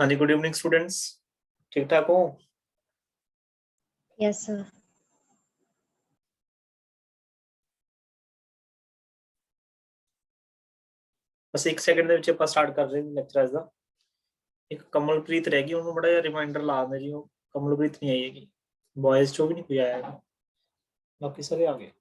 हाँ जी, good evening students. ठीक ठाक हो? Yes sir. बस एक सेकंड ਦੇ ਵਿੱਚ ਆਪਾਂ ਸਟਾਰਟ ਕਰ ਰਹੇ ਹਾਂ ਲੈਕਚਰ ਅੱਜ ਦਾ। ਇੱਕ ਕਮਲਪ੍ਰੀਤ ਰਹਿ ਗਈ, ਉਹਨੂੰ ਬੜਾ ਜਿਹਾ ਰਿਮਾਈਂਡਰ ਲਾ ਦਿੰਦੇ ਜੀ। ਉਹ ਕਮਲਪ੍ਰੀਤ ਨਹੀਂ ਆਈ ਹੈਗੀ, ਬॉयਜ਼ ਚੋਂ ਵੀ ਨਹੀਂ ਕੋਈ ਆਇਆ ਹੈਗਾ, ਬਾਕੀ ਸਾਰੇ ਆ ਗਏ।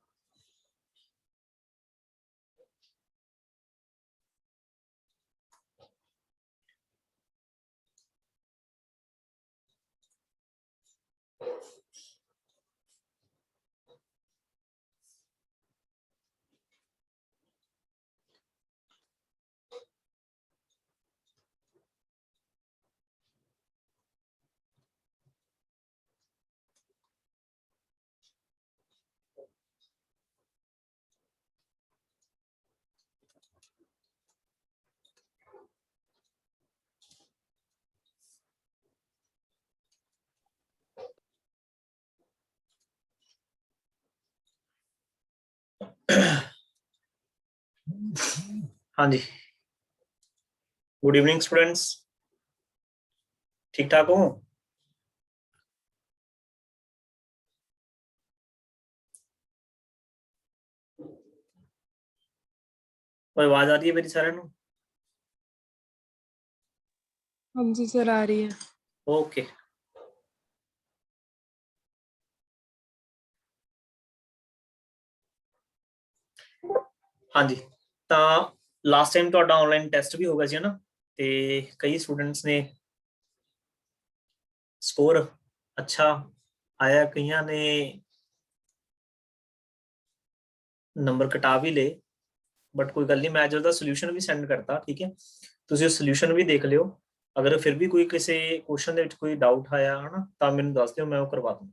हाँ जी, गुड इवनिंग स्टूडेंट्स। ठीक ठाक हो? कोई आवाज आ रही है मेरी सारे ਨੂੰ? हाँ जी सर, आ रही है। ओके, हाँ जी। ਤਾਂ ਲਾਸਟ ਟਾਈਮ ਤੁਹਾਡਾ ਆਨਲਾਈਨ ਟੈਸਟ ਵੀ ਹੋ ਗਿਆ ਸੀ ਨਾ, ਤੇ ਕਈ ਸਟੂਡੈਂਟਸ ਨੇ ਸਕੋਰ अच्छा आया, ਕਈਆਂ ਨੇ ਨੰਬਰ ਘਟਾ ਵੀ ਲਏ, बट कोई गल नहीं, मैं जो सोल्यूशन भी सेंड करता। ठीक है, तुसी सोल्यूशन भी देख लियो। अगर फिर भी कोई किसी क्वेश्चन दे विच कोई डाउट आया है ना, तो मैनूं दस दिओ, मैं वो करवा दूँ।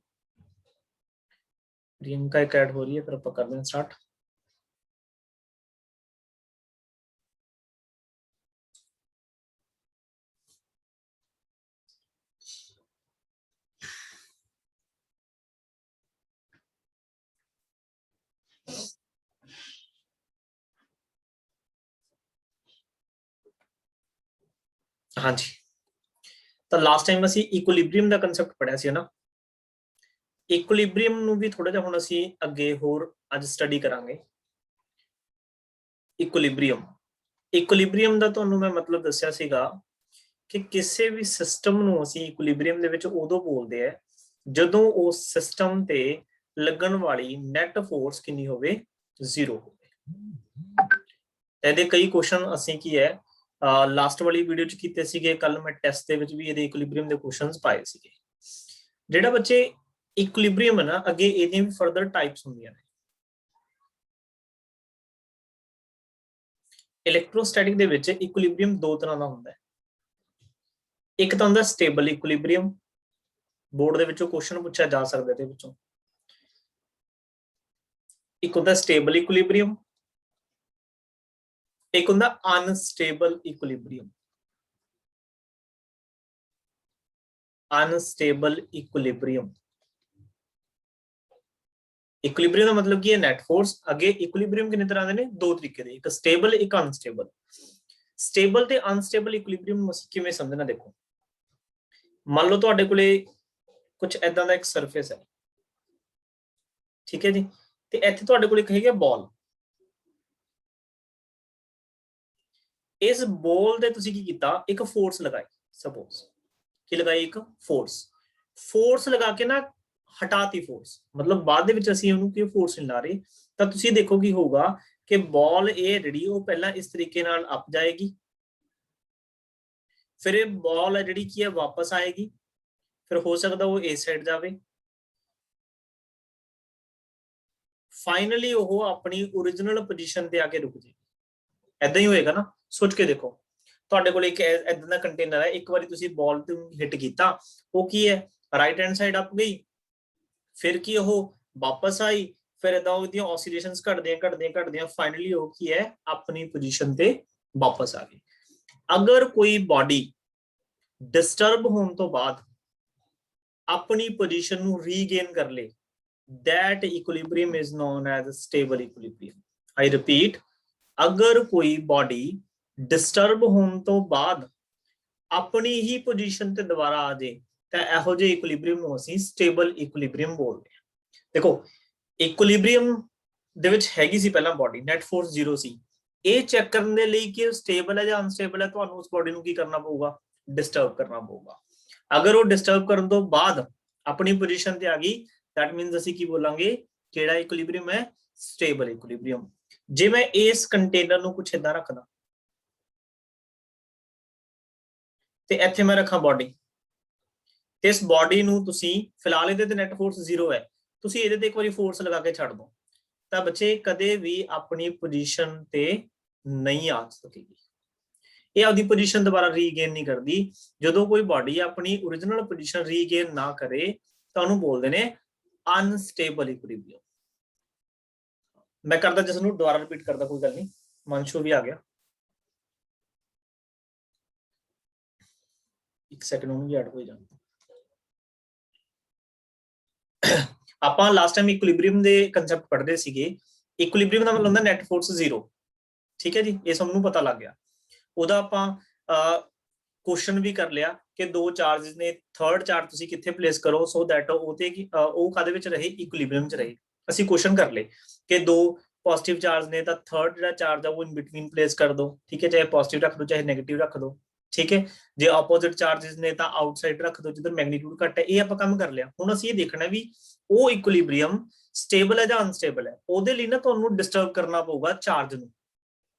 प्रियंका एक ऐड हो रही है, फिर आप कर दें स्टार्ट। हाँ जी, तो लास्ट टाइम असी इक्विलिब्रियम का कंसैप्ट पढ़िया सी ना। इक्विलिब्रियम नूं भी थोड़ा जिहा हुण असी अगे होर अज स्टडी करांगे। इक्विलिब्रियम इक्विलिब्रियम का तुहानूं मैं मतलब दस्सिया सीगा कि किसी भी सिस्टम नूं असी इक्विलिब्रियम दे विच उदों बोलदे आ जदों उस सिस्टम ते लगन वाली नैट फोर्स कितनी होवे, 0 होवे। ਇਹਦੇ कई क्वेश्चन ਅਸੀਂ ਕੀ ਹੈ ਲਾਸਟ ਵਾਲੀ ਵੀਡੀਓ ਚ ਕੀਤੇ ਸੀਗੇ, ਕੱਲ ਮੈਂ ਟੈਸਟ ਦੇ ਵਿੱਚ ਵੀ ਇਹਦੇ ਇਕੁਇਲਿਬ੍ਰੀਅਮ ਦੇ ਕੁਐਸਚਨਸ ਪਾਏ ਸੀਗੇ। ਜਿਹੜਾ ਬੱਚੇ ਇਕੁਇਲਿਬ੍ਰੀਅਮ ਹੈ ਨਾ, ਅੱਗੇ ਇਹਦੀਆਂ ਵੀ ਫਰਦਰ ਟਾਈਪਸ ਹੁੰਦੀਆਂ ਨੇ। ਇਲੈਕਟ੍ਰੋਸਟੈਟਿਕ ਦੇ ਵਿੱਚ ਇਕੁਇਲਿਬ੍ਰੀਅਮ ਦੋ ਤਰ੍ਹਾਂ ਦਾ ਹੁੰਦਾ ਹੈ। ਇੱਕ ਤਾਂ ਹੁੰਦਾ ਸਟੇਬਲ ਇਕੁਇਲਿਬ੍ਰੀਅਮ, ਬੋਰਡ ਦੇ ਵਿੱਚੋਂ ਕੁਐਸਚਨ ਪੁੱਛਿਆ ਜਾ ਸਕਦਾ ਇਹਦੇ ਵਿੱਚੋਂ। ਇੱਕ ਹੁੰਦਾ ਸਟੇਬਲ ਇਕੁਇਲਿਬ੍ਰੀਅਮ, एक होंदा unstable equilibrium. Unstable equilibrium, equilibrium का मतलब की है नेट फोर्स। अगे इक्विलिब्रियम कितने तरह के ने, दो तरीके दे, एक स्टेबल एक अनस्टेबल। स्टेबल ते अनस्टेबल इक्विलिब्रियम किवें समझना, देखो मान लो तुहाडे कोले कुछ ऐदां दा एक सरफेस है, ठीक है जी, ते इत्थे तुहाडे कोले एक हैगा बॉल। इस बॉल दे तुसीं की कीता, एक फोर्स लगाई, सपोज की लगाई एक फोर्स लगा के ना हटाती फोर्स, मतलब बाद दे विच असीं उहनूं कोई फोर्स नहीं ला रहे, तां तुसीं देखो की होगा कि बॉल ये जिहड़ी वो पहला इस तरीके नाल अप जाएगी, फिर ये बॉल है जिहड़ी की है वापस आएगी, फिर हो सकदा वो इस साइड जावे, फाइनली वो अपनी ओरिजिनल पोजीशन ते आके रुक जाएगी। ऐदां ही होएगा ना, सोच के देखो ਤੁਹਾਡੇ ਕੋਲ ਇੱਕ ਇਦਾਂ ਦਾ ਕੰਟੇਨਰ ਹੈ, ਇੱਕ ਵਾਰੀ ਤੁਸੀਂ ਬਾਲ ਤੇ ਹਿੱਟ ਕੀਤਾ, ਉਹ ਕੀ ਹੈ ਰਾਈਟ ਹੈਂਡ ਸਾਈਡ ਅਪ ਗਈ, ਫਿਰ ਕੀ ਉਹ ਵਾਪਸ ਆਈ, ਫਿਰ ਇਦਾਂ ਉਹਦੀਆਂ ਔਸੀਲੇਸ਼ਨਸ ਘਟਦੀਆਂ ਫਾਈਨਲੀ ਉਹ ਕੀ ਹੈ ਆਪਣੀ ਪੋਜੀਸ਼ਨ ਤੇ ਵਾਪਸ ਆ ਗਈ। ਅਗਰ ਕੋਈ ਬਾਡੀ ਡਿਸਟਰਬ ਹੋਣ ਤੋਂ ਬਾਅਦ ਆਪਣੀ ਪੋਜੀਸ਼ਨ ਨੂੰ ਰੀਗੇਨ ਕਰ ਲੇ, that equilibrium is known as stable equilibrium। I repeat, अगर कोई बॉडी डिस्टर्ब होने तो बाद ਆਪਣੀ ਹੀ ਪੋਜੀਸ਼ਨ ਤੇ ਦੁਬਾਰਾ ਆ ਜੇ ਤਾਂ ਇਹੋ ਜਿਹੇ ਇਕੁਇਲਿਬ੍ਰੀਅਮ ਨੂੰ ਅਸੀਂ ਸਟੇਬਲ ਇਕੁਇਲਿਬ੍ਰੀਅਮ ਬੋਲਦੇ ਹਾਂ। ਦੇਖੋ ਇਕੁਇਲਿਬ੍ਰੀਅਮ ਦੇ ਵਿੱਚ ਹੈਗੀ ਸੀ ਪਹਿਲਾਂ ਬਾਡੀ, ਨੈਟ ਫੋਰਸ 0 ਸੀ। ਇਹ ਚੈੱਕ ਕਰਨ ਦੇ ਲਈ ਕਿ ਸਟੇਬਲ ਹੈ ਜਾਂ ਅਨਸਟੇਬਲ ਹੈ, ਤੁਹਾਨੂੰ ਉਸ ਬਾਡੀ ਨੂੰ ਕੀ ਕਰਨਾ ਪਊਗਾ, ਡਿਸਟਰਬ ਕਰਨਾ ਪਊਗਾ। ਅਗਰ ਉਹ ਡਿਸਟਰਬ ਕਰਨ ਤੋਂ ਬਾਅਦ ਆਪਣੀ ਪੋਜੀਸ਼ਨ ਤੇ ਆ ਗਈ, ਦੈਟ ਮੀਨਸ ਅਸੀਂ ਕੀ ਬੋਲਾਂਗੇ, ਕਿਹੜਾ ਇਕੁਇਲਿਬ੍ਰੀਅਮ ਹੈ, ਸਟੇਬਲ ਇਕੁਇਲਿਬ੍ਰੀਅਮ। ਜੇ ਮੈਂ ਇਸ ਕੰਟੇਨਰ ਨੂੰ ਕੁਛ ਏਦਾਂ ਰੱਖਦਾ ਤੇ ਇੱਥੇ ਮੈਂ ਰੱਖਾਂ ਬਾਡੀ, ਤੇ ਇਸ ਬਾਡੀ ਨੂੰ ਤੁਸੀਂ ਫਿਲਹਾਲ ਇਹਦੇ ਤੇ ਨੈਟ ਫੋਰਸ 0 ਹੈ, ਤੁਸੀਂ ਇਹਦੇ ਤੇ ਇੱਕ ਵਾਰੀ ਫੋਰਸ ਲਗਾ ਕੇ ਛੱਡ ਦੋ ਤਾਂ ਬੱਚੇ ਕਦੇ ਵੀ ਆਪਣੀ ਪੋਜੀਸ਼ਨ ਤੇ ਨਹੀਂ ਆ ਸਕੇਗੀ। ਇਹ ਆਪਦੀ ਪੋਜੀਸ਼ਨ ਦੁਬਾਰਾ ਰੀਗੇਨ ਨਹੀਂ ਕਰਦੀ। ਜਦੋਂ ਕੋਈ ਬਾਡੀ ਆਪਣੀ ओरिजिनल ਪੋਜੀਸ਼ਨ ਰੀਗੇਨ ਨਾ ਕਰੇ ਤਾਂ ਉਹਨੂੰ ਬੋਲਦੇ ਨੇ ਅਨਸਟੇਬਲ ਇਕੁਇਲਿਬ੍ਰੀਅਮ। ਮੈਂ ਕਰਦਾ ਜਿਸ ਨੂੰ ਦੁਬਾਰਾ ਰਿਪੀਟ ਕਰਦਾ, ਕੋਈ ਗੱਲ ਨਹੀਂ, ਮਨਸ਼ੂ ਵੀ ਆ ਗਿਆ, ਇੱਕ ਸੈਕਿੰਡ ਉਹਨੂੰ ਵੀ ਐਡ ਹੋ ਜਾਣਾ। ਆਪਾਂ ਲਾਸਟ ਟਾਈਮ ਇਕੁਇਲਿਬ੍ਰੀਅਮ ਦੇ ਕਨਸੈਪਟ ਪੜ੍ਹਦੇ ਸੀਗੇ। ਇਕੁਇਲਿਬ੍ਰੀਅਮ ਦਾ ਮਤਲਬ ਹੁੰਦਾ ਨੈਟ ਫੋਰਸ 0, ਠੀਕ ਹੈ ਜੀ, ਇਹ ਸਭ ਨੂੰ ਪਤਾ ਲੱਗ ਗਿਆ। ਉਹਦਾ ਆਪਾਂ ਕੁਐਸਚਨ ਵੀ ਕਰ ਲਿਆ ਕਿ ਦੋ ਚਾਰजेस ਨੇ, ਥਰਡ ਚਾਰਜ ਤੁਸੀਂ ਕਿੱਥੇ ਪਲੇਸ ਕਰੋ ਸੋ ਦੈਟ ਉਹ ਕਾਦੇ ਵਿੱਚ ਰਹੇ, ਇਕੁਇਲਿਬ੍ਰੀਅਮ ਚ ਰਹੇ। ਅਸੀਂ ਕੁਐਸਚਨ ਕਰ ਲਏ ਕਿ ਦੋ ਪੋਜ਼ਿਟਿਵ ਚਾਰਜ ਨੇ ਤਾਂ ਥਰਡ ਜਿਹੜਾ ਚਾਰਜ ਆ ਉਹ ਇਨ ਬਿਟਵੀਨ ਪਲੇਸ ਕਰ ਦੋ, ਠੀਕ ਹੈ, ਚਾਹੇ ਪੋਜ਼ਿਟਿਵ ਰੱਖ ਦੋ ਚਾਹੇ ਨੈਗੇਟਿਵ ਰੱਖ ਦੋ, ਠੀਕ ਹੈ। ਜੇ ਆਪੋਜ਼ਿਟ ਚਾਰजेस ਨੇ ਤਾਂ ਆਊਟਸਾਈਡ ਰੱਖ ਦੋ ਜਿੱਧਰ ਮੈਗਨੀਟਿਊਡ ਘੱਟ ਹੈ। ਇਹ ਆਪਾਂ ਕੰਮ ਕਰ ਲਿਆ। ਹੁਣ ਅਸੀਂ ਇਹ ਦੇਖਣਾ ਵੀ ਉਹ ਇਕੁਇਲਿਬ੍ਰੀਅਮ ਸਟੇਬਲ ਹੈ ਜਾਂ ਅਨਸਟੇਬਲ ਹੈ। ਉਹਦੇ ਲਈ ਨਾ ਤੁਹਾਨੂੰ ਡਿਸਟਰਬ ਕਰਨਾ ਪਊਗਾ ਚਾਰਜ ਨੂੰ।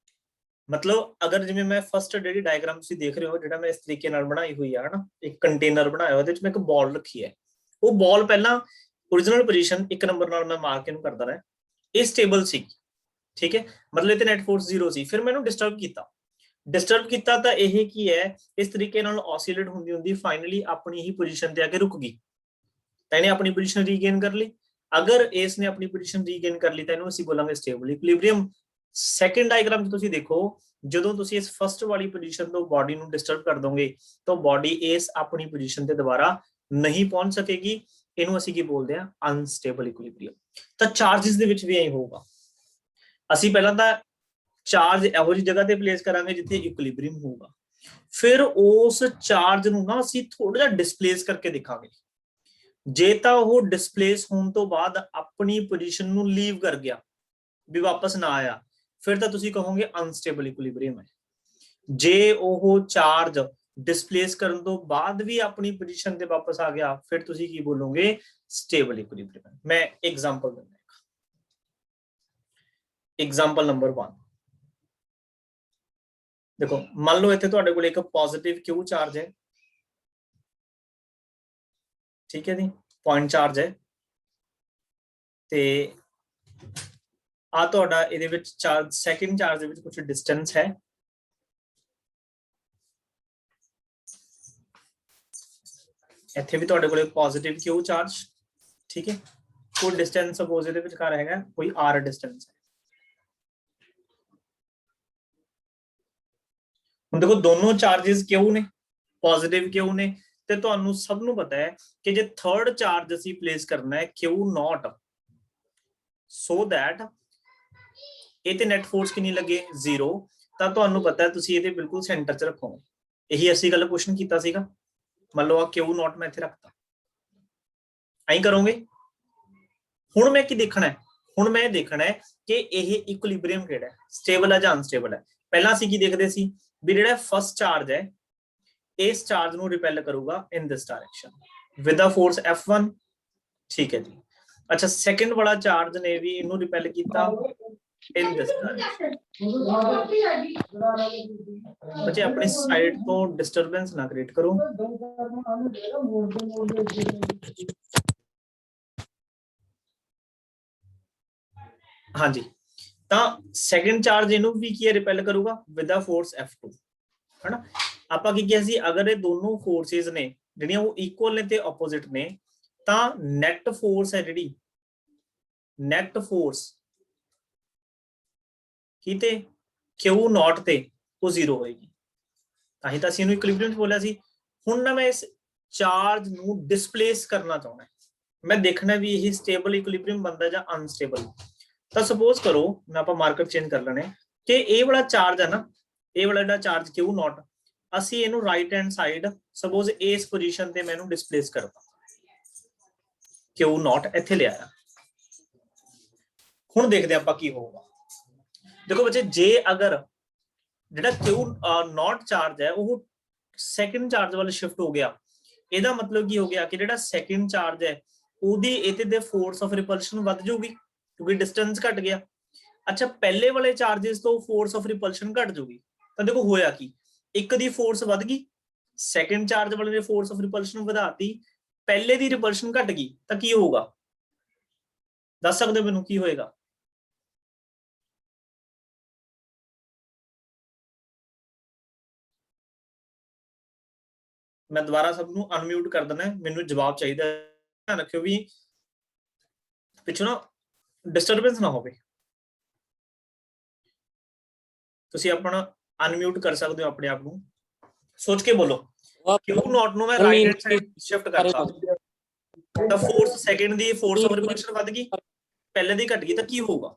ਮਤਲਬ ਅਗਰ ਜਿਵੇਂ ਮੈਂ ਫਸਟ ਜਿਹੜੀ ਡਾਇਗਰਾਮ ਤੁਸੀਂ ਦੇਖ ਰਹੇ ਹੋ, ਜਿਹੜਾ ਮੈਂ ਇਸ ਤਰੀਕੇ ਨਾਲ ਬਣਾਈ ਹੋਈ ਆ ਹਨਾ, ਇੱਕ ਕੰਟੇਨਰ ਬਣਾਇਆ ਉਹਦੇ ਵਿੱਚ ਮੈਂ ਇੱਕ ਬਾਲ ਰੱਖੀ ਹੈ। ਉਹ ਬਾਲ ਪਹਿਲਾਂ ओरिजिनल ਪੋਜੀਸ਼ਨ 1 ਨੰਬਰ ਨਾਲ ਮੈਂ ਮਾਰਕ ਇਹਨੂੰ ਕਰਦਾ ਰਿਹਾ, ਇਹ ਸਟੇਬਲ ਸੀ, ਠੀਕ ਹੈ, ਮਤਲਬ ਇਹ ਨੈਟ ਫੋਰਸ 0 ਸੀ। ਫਿਰ ਮੈਨੂੰ ਡਿਸਟਰਬ ਕੀਤਾ ਤਾਂ ਇਹ ਕੀ ਹੈ, ਇਸ ਤਰੀਕੇ ਨਾਲ ਆਸੀਲੇਟ ਹੁੰਦੀ ਹੁੰਦੀ ਫਾਈਨਲੀ ਆਪਣੀ ਹੀ ਪੋਜੀਸ਼ਨ ਤੇ ਆ ਕੇ ਰੁਕ ਗਈ, ਤਾਂ ਇਹਨੇ ਆਪਣੀ ਪੋਜੀਸ਼ਨ ਰੀਗੇਨ ਕਰ ਲਈ। ਅਗਰ ਇਸ ਨੇ ਆਪਣੀ ਪੋਜੀਸ਼ਨ ਰੀਗੇਨ ਕਰ ਲਈ ਤਾਂ ਇਹਨੂੰ ਅਸੀਂ ਬੋਲਾਂਗੇ ਸਟੇਬਲ ਇਕੁਇਲਿਬ੍ਰੀਅਮ। ਸੈਕੰਡ ਡਾਇਗਰਾਮ 'ਚ ਤੁਸੀਂ ਦੇਖੋ, ਜਦੋਂ ਤੁਸੀਂ ਇਸ ਫਸਟ ਵਾਲੀ ਪੋਜੀਸ਼ਨ ਤੋਂ ਬਾਡੀ ਨੂੰ ਡਿਸਟਰਬ ਕਰ ਦੋਗੇ ਤਾਂ ਬਾਡੀ ਇਸ ਆਪਣੀ ਪੋਜੀਸ਼ਨ ਤੇ ਦੁਬਾਰਾ ਨਹੀਂ ਪਹੁੰਚ ਸਕੇਗੀ। ਇਹਨੂੰ ਅਸੀਂ ਕੀ ਬੋਲਦੇ ਆ, ਅਨਸਟੇਬਲ ਇਕੁਇਲਿਬ੍ਰੀਅਮ। ਤਾਂ ਚਾਰजेस ਦੇ ਵਿੱਚ ਵੀ ਐਂ ਹੋਊਗਾ। ਅਸੀਂ ਪਹਿਲਾਂ ਤਾਂ ਚਾਰਜ ਇਹੋ ਜਿਹੀ ਜਗ੍ਹਾ ਤੇ ਪਲੇਸ ਕਰਾਂਗੇ ਜਿੱਥੇ ਇਕੁਇਲਿਬ੍ਰੀਅਮ ਹੋਊਗਾ, ਫਿਰ ਉਸ ਚਾਰਜ ਨੂੰ ਨਾ ਅਸੀਂ ਥੋੜਾ ਜਿਹਾ ਡਿਸਪਲੇਸ ਕਰਕੇ ਦੇਖਾਂਗੇ। ਜੇ ਤਾਂ ਉਹ ਡਿਸਪਲੇਸ ਹੋਣ ਤੋਂ ਬਾਅਦ ਆਪਣੀ ਪੋਜੀਸ਼ਨ ਨੂੰ ਲੀਵ ਕਰ ਗਿਆ, ਵੀ ਵਾਪਸ ਨਾ ਆਇਆ, ਫਿਰ ਤਾਂ ਤੁਸੀਂ ਕਹੋਗੇ ਅਨਸਟੇਬਲ ਇਕੁਇਲਿਬ੍ਰੀਅਮ ਹੈ। ਜੇ ਉਹ ਚਾਰਜ ਡਿਸਪਲੇਸ ਕਰਨ ਤੋਂ ਬਾਅਦ ਵੀ ਆਪਣੀ ਪੋਜੀਸ਼ਨ ਤੇ ਵਾਪਸ ਆ ਗਿਆ, ਫਿਰ ਤੁਸੀਂ ਕੀ ਬੋਲੋਗੇ, ਸਟੇਬਲ ਇਕੁਇਲਿਬ੍ਰੀਅਮ। ਮੈਂ ਐਗਜ਼ਾਮਪਲ ਦਿੰਦਾ, ਐਗਜ਼ਾਮਪਲ ਨੰਬਰ 1 ਦੇਖੋ। ਮੰਨ ਲਓ ਇੱਥੇ ਤੁਹਾਡੇ ਕੋਲ ਇੱਕ ਪੋਜ਼ਿਟਿਵ ਕਿਊ ਚਾਰਜ ਹੈ, ਠੀਕ ਹੈ ਜੀ, ਪੁਆਇੰਟ ਚਾਰਜ ਹੈ, ਤੇ ਆ ਤੁਹਾਡਾ ਇਹਦੇ ਵਿੱਚ ਚਾਰਜ, ਸੈਕਿੰਡ ਚਾਰਜ ਦੇ ਵਿੱਚ ਕੁਝ ਡਿਸਟੈਂਸ ਹੈ, ਇੱਥੇ ਵੀ ਤੁਹਾਡੇ ਕੋਲ ਪੋਜ਼ਿਟਿਵ ਕਿਊ ਚਾਰਜ, ਠੀਕ ਹੈ, ਕੋਈ ਡਿਸਟੈਂਸ ਸਪੋਜ਼ ਇਹਦੇ ਵਿਚਕਾਰ ਹੈਗਾ ਕੋਈ r ਡਿਸਟੈਂਸ ਹੈ। ਹੁਣ ਦੇਖੋ ਦੋਨੋਂ ਚਾਰजेस ਕਿਉਂ ਨੇ, ਪੋਜ਼ਿਟਿਵ ਕਿਉਂ ਨੇ, ਤੇ ਤੁਹਾਨੂੰ ਸਭ ਨੂੰ ਪਤਾ ਹੈ ਕਿ ਜੇ ਥਰਡ ਚਾਰਜ ਅਸੀਂ ਪਲੇਸ ਕਰਨਾ ਹੈ Q0 ਸੋ ਦੈਟ ਇਹ ਤੇ ਨੈਟ ਫੋਰਸ ਕਿੰਨੀ ਲੱਗੇ, 0, ਤਾਂ ਤੁਹਾਨੂੰ ਪਤਾ ਹੈ ਤੁਸੀਂ ਇਹਦੇ ਬਿਲਕੁਲ ਸੈਂਟਰ 'ਚ ਰੱਖੋਗੇ। ਇਹੀ ਅਸੀਂ ਗੱਲ ਕੁਐਸਚਨ ਕੀਤਾ ਸੀਗਾ। ਮੰਨ ਲਓ ਆ Q0 ਮੈਂ ਇੱਥੇ ਰੱਖਤਾ, ਐਂ ਕਰੋਗੇ। ਹੁਣ ਮੈਂ ਕੀ ਦੇਖਣਾ ਹੈ, ਹੁਣ ਮੈਂ ਦੇਖਣਾ ਹੈ ਕਿ ਇਹ ਇਕੁਇਲਿਬ੍ਰੀਅਮ ਕਿਹੜਾ ਹੈ, ਸਟੇਬਲ ਹੈ ਜਾਂ ਅਨਸਟੇਬਲ ਹੈ। ਪਹਿਲਾਂ ਅਸੀਂ ਕੀ ਦੇਖਦੇ ਸੀ ਵੀ ਜਿਹੜਾ ਫਸਟ ਚਾਰਜ ਹੈ ਇਸ ਚਾਰਜ ਨੂੰ ਰਿਪੈਲ ਕਰੂਗਾ in this direction with the force F1, ਠੀਕ ਹੈ ਜੀ। ਅੱਛਾ, ਸੈਕੰਡ ਵਾਲਾ ਚਾਰਜ ਨੇ ਵੀ ਇਹਨੂੰ ਰਿਪੈਲ ਕੀਤਾ ਇਨ ਦਿਸ ਡਾਇਰੈਕਸ਼ਨ। ਬੱਚੇ ਆਪਣੀ ਸਾਈਡ ਤੋਂ ਡਿਸਟਰਬੈਂਸ ਨਾ ਕ੍ਰੀਏਟ ਕਰੋ। ਹਾਂਜੀ, ਤਾਂ ਸੈਕੰਡ ਚਾਰਜ ਇਹਨੂੰ ਵੀ ਕੀ ਰਿਪੈਲ ਕਰੂਗਾ ਵਿਦ ਦਾ ਫੋਰਸ F2, ਹੈਨਾ। ਆਪਾਂ ਕੀ ਕਿਹਾ ਸੀ, ਅਗਰ ਇਹ ਦੋਨੋਂ ਫੋਰਸਿਸ ਨੇ ਜਿਹੜੀਆਂ ਉਹ ਇਕੁਅਲ ਨੇ ਤੇ ਆਪੋਜ਼ਿਟ ਨੇ, ਤਾਂ ਨੈਟ ਫੋਰਸ ਹੈ ਜਿਹੜੀ, ਨੈਟ ਫੋਰਸ ਕਿਤੇ Q0 ਤੇ ਉਹ 0 ਹੋਏਗੀ। ਤਾਂ ਹੀ ਤਾਂ ਅਸੀਂ ਇਹਨੂੰ ਇਕੁਇਲਿਬ੍ਰੀਅਮ ਬੋਲਿਆ ਸੀ। ਹੁਣ ਨਾ ਮੈਂ ਇਸ ਚਾਰਜ ਨੂੰ ਡਿਸਪਲੇਸ ਕਰਨਾ ਚਾਹੁੰਦਾ, ਮੈਂ ਦੇਖਣਾ ਵੀ ਇਹ ਸਟੇਬਲ ਇਕੁਇਲਿਬ੍ਰੀਅਮ ਬਣਦਾ ਜਾਂ ਅਨਸਟੇਬਲ। ਤਾਂ ਸਪੋਜ਼ ਕਰੋ ਮੈਂ ਆਪਾਂ ਮਾਰਕਰ ਚੇਂਜ ਕਰ ਲੈਣੇ ਕਿ ਇਹ ਵਾਲਾ ਚਾਰਜ ਹੈ ਨਾ, ਇਹ ਵਾਲਾ ਜਿਹੜਾ ਚਾਰਜ Q0 ਅਸੀਂ ਇਹਨੂੰ ਰਾਈਟ ਹੈਂਡ ਸਾਈਡ ਸਪੋਜ਼ ਇਸ ਪੋਜੀਸ਼ਨ ਤੇ ਮੈਨੂੰ ਡਿਸਪਲੇਸ ਕਰਤਾ ਕਿਊ ਨੋਟ ਇੱਥੇ ਲਿਆਇਆ। ਹੁਣ ਦੇਖਦੇ ਆਪਾਂ ਕੀ ਹੋਊਗਾ। ਦੇਖੋ ਬੱਚੇ ਜੇ ਅਗਰ ਜਿਹੜਾ ਕਿਊ ਨੋਟ ਚਾਰਜ ਹੈ ਉਹ ਸੈਕਿੰਡ ਚਾਰਜ ਵੱਲ ਸ਼ਿਫਟ ਹੋ ਗਿਆ, ਇਹਦਾ ਮਤਲਬ ਕੀ ਹੋ ਗਿਆ ਕਿ ਜਿਹੜਾ ਸੈਕਿੰਡ ਚਾਰਜ ਹੈ ਉਹਦੀ ਇਹਦੇ ਦੇ ਫੋਰਸ ਆਫ ਰਿਪਲਸ਼ਨ ਵੱਧ ਜਾਊਗੀ ਕਿਉਂਕਿ ਡਿਸਟੈਂਸ ਘਟ ਗਿਆ। ਅੱਛਾ ਪਹਿਲੇ ਵਾਲੇ ਚਾਰजेस ਤੋਂ ਫੋਰਸ ਆਫ ਰਿਪਲਸ਼ਨ ਘਟ ਜਾਊਗੀ, ਤਾਂ ਦੇਖੋ ਹੋਇਆ ਕੀ, ਇੱਕ ਦੀ ਫੋਰਸ ਵੱਧ ਗਈ, ਸੈਕਿੰਡ ਚਾਰਜ ਵਾਲੇ ਨੇ ਫੋਰਸ ਆਫ ਰਿਪਲਸ਼ਨ ਵਧਾਤੀ, ਪਹਿਲੇ ਦੀ ਰਿਪਲਸ਼ਨ ਘਟ ਗਈ, ਤਾਂ ਕੀ ਹੋਊਗਾ ਦੱਸ ਸਕਦੇ ਹੋ ਮੈਨੂੰ ਕੀ ਹੋਏਗਾ? ਮੈਂ ਦੁਬਾਰਾ ਸਭ ਨੂੰ ਅਨਮਿਊਟ ਕਰ ਦੇਣਾ, ਮੈਨੂੰ ਜਵਾਬ ਚਾਹੀਦਾ। ਧਿਆਨ ਰੱਖਿਓ ਵੀ ਪਿੱਛੋਂ ਨਾ ਡਿਸਟਰਬੈਂਸ ਨਾ ਹੋਵੇ। ਤੁਸੀਂ ਆਪਣਾ ਅਨਮਿਊਟ ਕਰ ਸਕਦੇ ਹੋ ਆਪਣੇ ਆਪ ਨੂੰ, ਸੋਚ ਕੇ ਬੋਲੋ। ਕਿਊ ਨੋਟ ਨੂੰ ਮੈਂ ਰਾਈਟ ਹੈਂਡ ਸਾਈਡ ਸ਼ਿਫਟ ਕਰਤਾ ਤਾਂ force second the force of repulsion ਵੱਧ ਗਈ, ਪਹਿਲੇ ਦੀ ਘਟ ਗਈ, ਤਾਂ ਕੀ ਹੋਊਗਾ?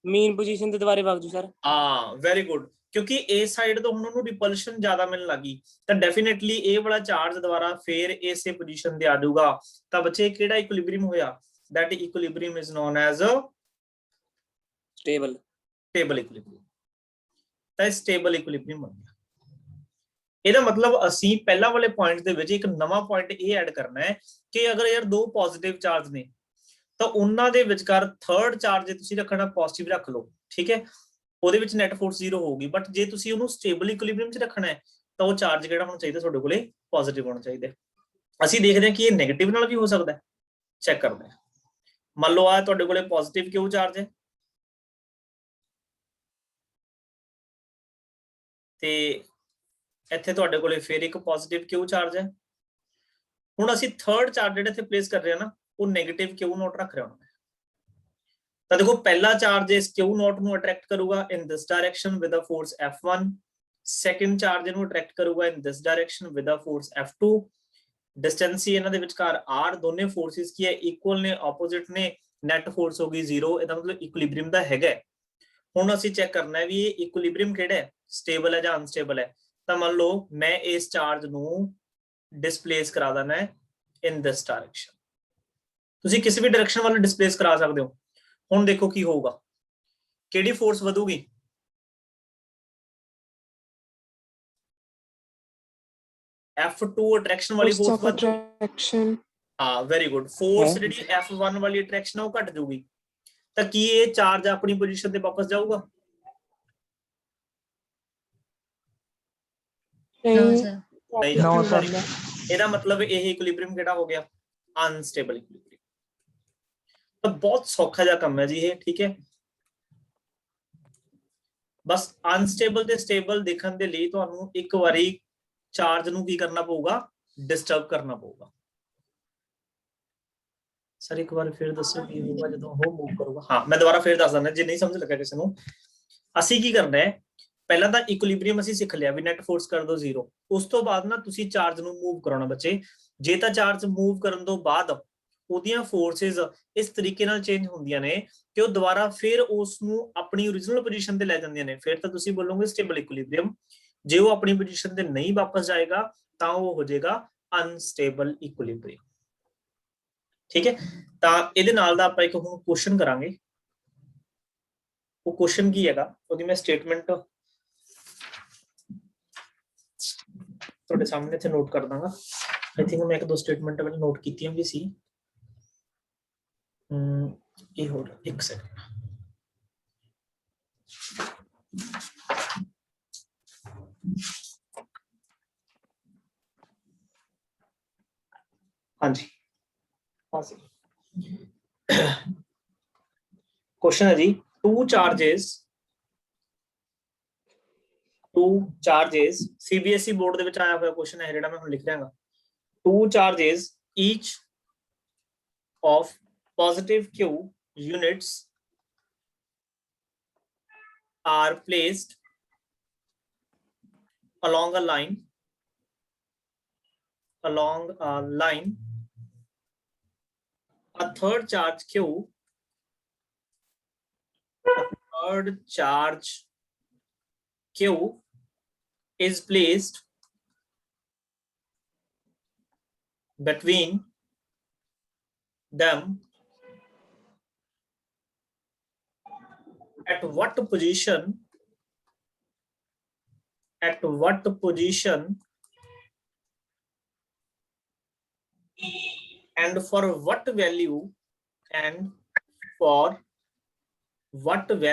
ਮੇਨ ਪੋਜੀਸ਼ਨ ਤੇ ਦੁਬਾਰੇ ਵਗ ਜੂ ਸਰ। ਹਾਂ ਵੈਰੀ ਗੁੱਡ, ਕਿਉਂਕਿ ਇਸ ਸਾਈਡ ਤੋਂ ਹੁਣ ਉਹਨੂੰ ਰਿਪਲਸ਼ਨ ਜ਼ਿਆਦਾ ਮਿਲਣ ਲੱਗੀ ਤਾਂ ਡੈਫੀਨਿਟਲੀ ਇਹ ਵਾਲਾ ਚਾਰਜ ਦੁਬਾਰਾ ਫੇਰ ਇਸੇ ਪੋਜੀਸ਼ਨ ਤੇ ਆ ਜਾਊਗਾ। ਤਾਂ ਬੱਚੇ ਕਿਹੜਾ ਇਕੁਇਲਿਬ੍ਰੀਅਮ ਹੋਇਆ? that equilibrium is known as a stable equilibrium। ਤਾਂ ਸਟੇਬਲ ਇਕੁਇਲਿਬ੍ਰੀਅਮ ਬਣ ਗਿਆ। ਇਹਦਾ ਮਤਲਬ ਅਸੀਂ ਪਹਿਲਾਂ ਵਾਲੇ ਪੁਆਇੰਟ ਦੇ ਵਿੱਚ ਇੱਕ ਨਵਾਂ ਪੁਆਇੰਟ ਇਹ ਐਡ ਕਰਨਾ ਹੈ ਕਿ ਅਗਰ ਯਾਰ ਦੋ ਪੋਜ਼ਿਟਿਵ ਚਾਰਜ ਨੇ ਤਾਂ ਉਹਨਾਂ ਦੇ ਵਿਚਕਾਰ ਥਰਡ ਚਾਰਜ ਜੇ ਤੁਸੀਂ ਰੱਖਣਾ ਪੋਜ਼ਿਟਿਵ ਰੱਖ ਲਓ, ਠੀਕ ਹੈ, ਉਹਦੇ ਵਿੱਚ ਨੈਟ ਫੋਰਸ 0 ਹੋਊਗੀ। ਬਟ ਜੇ ਤੁਸੀਂ ਉਹਨੂੰ ਸਟੇਬਲ ਇਕੁਇਲਿਬ੍ਰੀਅਮ 'ਚ ਰੱਖਣਾ ਹੈ ਤਾਂ ਉਹ ਚਾਰਜ ਕਿਹੜਾ ਹੋਣਾ ਚਾਹੀਦਾ ਤੁਹਾਡੇ ਕੋਲੇ? ਪੋਜ਼ਿਟਿਵ ਹੋਣਾ ਚਾਹੀਦਾ। ਅਸੀਂ ਦੇਖਦੇ ਹਾਂ ਕਿ ਇਹ ਨੈਗੇਟਿਵ ਨਾਲ ਵੀ ਹੋ ਸਕਦਾ ਹੈ, ਚੈੱਕ ਕਰਦੇ ਹਾਂ। ਮੰਨ ਲਓ ਆ ਤੁਹਾਡੇ ਕੋਲੇ ਪੋਜ਼ਿਟਿਵ ਕਿਉਂ ਚਾਰਜ ਹੈ ਤੇ ਇੱਥੇ ਤੁਹਾਡੇ ਕੋਲੇ ਫਿਰ ਇੱਕ ਪੋਜ਼ਿਟਿਵ ਕਿਉਂ ਚਾਰਜ ਹੈ। ਹੁਣ ਅਸੀਂ ਥਰਡ ਚਾਰਜ ਜਿਹੜਾ ਇੱਥੇ ਪਲੇਸ ਕਰ ਰਹੇ ਹਾਂ ਨਾ ਉਹ ਨੈਗੇਟਿਵ ਕਿਉ ਨੋਟ ਰੱਖ ਰਿਹਾ ਹਾਂ। ਤਾਂ ਦੇਖੋ ਪਹਿਲਾ ਚਾਰਜ ਇਸ ਕਿਉ ਨੋਟ ਨੂੰ ਅਟਰੈਕਟ ਕਰੂਗਾ in this direction with a force F1, second charge ਇਹਨੂੰ ਅਟਰੈਕਟ ਕਰੂਗਾ in this direction with a force F2। Distance ਇਹਨਾਂ ਦੇ ਵਿਚਕਾਰ r, ਦੋਨੇ ਫੋਰਸਿਸ ਕੀ ਹੈ ਇਕੁਅਲ ਨੇ, ਆਪੋਜ਼ਿਟ ਨੇ, ਨੈਟ ਫੋਰਸ ਹੋ ਗਈ 0। ਇਹਦਾ ਮਤਲਬ ਇਕੁਇਲਿਬ੍ਰੀਅਮ ਦਾ ਹੈਗਾ। ਹੁਣ ਅਸੀਂ ਚੈੱਕ ਕਰਨਾ ਹੈ ਵੀ ਇਹ ਇਕੁਇਲਿਬ੍ਰੀਅਮ ਕਿਹੜਾ ਹੈ, ਸਟੇਬਲ ਹੈ ਜਾਂ ਅਨਸਟੇਬਲ ਹੈ। ਤਾਂ ਮੰਨ ਲਓ ਮੈਂ ਇਸ ਚਾਰਜ ਨੂੰ ਡਿਸਪਲੇਸ ਕਰਾ ਦੇਣਾ ਹੈ ਇਨ ਦਿਸ ਡਾਇਰੈਕਸ਼ਨ, ਤੁਸੀਂ ਕਿਸੇ ਵੀ ਡਾਇਰੈਕਸ਼ਨ ਵੱਲ ਡਿਸਪਲੇਸ ਕਰਾ ਸਕਦੇ ਹੋ। ਹੁਣ ਦੇਖੋ ਕੀ ਹੋਊਗਾ, ਕਿਹੜੀ ਫੋਰਸ ਵਧੂਗੀ? F2 ਅਟਰੈਕਸ਼ਨ ਵਾਲੀ ਫੋਰਸ ਵਧੂ। ਹਾਂ ਵੈਰੀ ਗੁੱਡ। ਫੋਰਸ ਜਿਹੜੀ F1 ਵਾਲੀ ਅਟਰੈਕਸ਼ਨ ਉਹ ਘਟ ਜਾਊਗੀ। ਤਾਂ ਕੀ ਇਹ ਚਾਰਜ ਆਪਣੀ ਪੋਜੀਸ਼ਨ ਤੇ ਵਾਪਸ ਜਾਊਗਾ? No sir। ਇਹਦਾ ਮਤਲਬ ਇਹ ਇਕੁਇਲਿਬ੍ਰੀਅਮ ਕਿਹੜਾ ਹੋ ਗਿਆ? Unstable equilibrium. ਤਾਂ ਬਹੁਤ ਸੌਖਾ ਜਿਹਾ ਕੰਮ ਹੈ ਜੀ ਇਹ, ਠੀਕ ਹੈ। ਬਸ ਅਨਸਟੇਬਲ ਤੇ ਸਟੇਬਲ ਦੇਖਣ ਦੇ ਲਈ ਤੁਹਾਨੂੰ ਇੱਕ ਵਾਰੀ ਚਾਰਜ ਨੂੰ ਕੀ ਕਰਨਾ ਪਊਗਾ? ਡਿਸਟਰਬ ਕਰਨਾ ਪਊਗਾ। ਸਰ ਇੱਕ ਵਾਰ ਫਿਰ ਦੱਸੋ ਕੀ ਹੋਊਗਾ ਜਦੋਂ ਉਹ ਮੂਵ ਕਰੂਗਾ? ਹਾਂ ਮੈਂ ਦੁਬਾਰਾ ਫਿਰ ਦੱਸ ਦਿੰਦਾ ਜੇ ਨਹੀਂ ਸਮਝ ਲੱਗਾ ਕਿਸੇ ਨੂੰ। ਅਸੀਂ ਕੀ ਕਰਨਾ ਹੈ, ਪਹਿਲਾਂ ਤਾਂ ਇਕੁਇਲਿਬ੍ਰੀਅਮ ਅਸੀਂ ਸਿੱਖ ਲਿਆ ਵੀ ਨੈਟ ਫੋਰਸ ਕਰ ਦੋ 0। ਉਸ ਤੋਂ ਬਾਅਦ ਨਾ ਤੁਸੀਂ ਚਾਰਜ ਨੂੰ ਮੂਵ ਕਰਾਉਣਾ ਬੱਚੇ। ਜੇ ਤਾਂ ਚਾਰਜ ਮੂਵ ਕਰਨ ਤੋਂ ਬਾਅਦ ਉਹਦੀਆਂ ਫੋਰਸਿਸ ਇਸ ਤਰੀਕੇ ਨਾਲ ਚੇਂਜ ਹੁੰਦੀਆਂ ਨੇ ਕਿ ਉਹ ਦੁਬਾਰਾ ਫਿਰ ਉਸ ਨੂੰ ਆਪਣੀ ਓਰੀਜਨਲ ਪੋਜੀਸ਼ਨ ਤੇ ਲੈ ਜਾਂਦੀਆਂ ਨੇ, ਫਿਰ ਤਾਂ ਤੁਸੀਂ ਬੋਲੋਗੇ ਸਟੇਬਲ ਇਕੁਇਲਿਬ੍ਰੀਅਮ। ਜੇ ਉਹ ਆਪਣੀ ਪੋਜੀਸ਼ਨ ਤੇ ਨਹੀਂ ਵਾਪਸ ਜਾਏਗਾ ਤਾਂ ਉਹ ਹੋ ਜਾਏਗਾ ਅਨਸਟੇਬਲ ਇਕੁਇਲਿਬ੍ਰੀਅਮ, ਠੀਕ ਹੈ। ਤਾਂ ਇਹਦੇ ਨਾਲ ਦਾ ਆਪਾਂ ਇੱਕ ਹੁਣ ਕੁਐਸਚਨ ਕਰਾਂਗੇ। ਉਹ ਕੁਐਸਚਨ ਕੀ ਹੈਗਾ ਉਹਦੀ ਮੈਂ ਸਟੇਟਮੈਂਟ ਤੁਹਾਡੇ ਸਾਹਮਣੇ ਇੱਥੇ ਨੋਟ ਕਰ ਦਾਂਗਾ। ਆਈ ਥਿੰਕ ਮੈਂ ਇੱਕ ਦੋ ਸਟੇਟਮੈਂਟ ਪਹਿਲਾਂ ਨੋਟ ਕੀਤੀਆਂ ਵੀ ਸੀ। ਇਹ ਹੋ ਰਿਹਾ, ਇੱਕ ਸੈਕਿੰਡ। ਹਾਂਜੀ क्वेश्चन है जी, two charges CBSE बोर्ड ਦੇ ਵਿੱਚ ਆਇਆ ਹੋਇਆ क्वेश्चन ਹੈ ਜਿਹੜਾ ਮੈਂ ਹੁਣ ਲਿਖ ਰਿਹਾਗਾ। Two charges each of positive Q units are placed along a line a third charge Q is placed between them at what position and for what value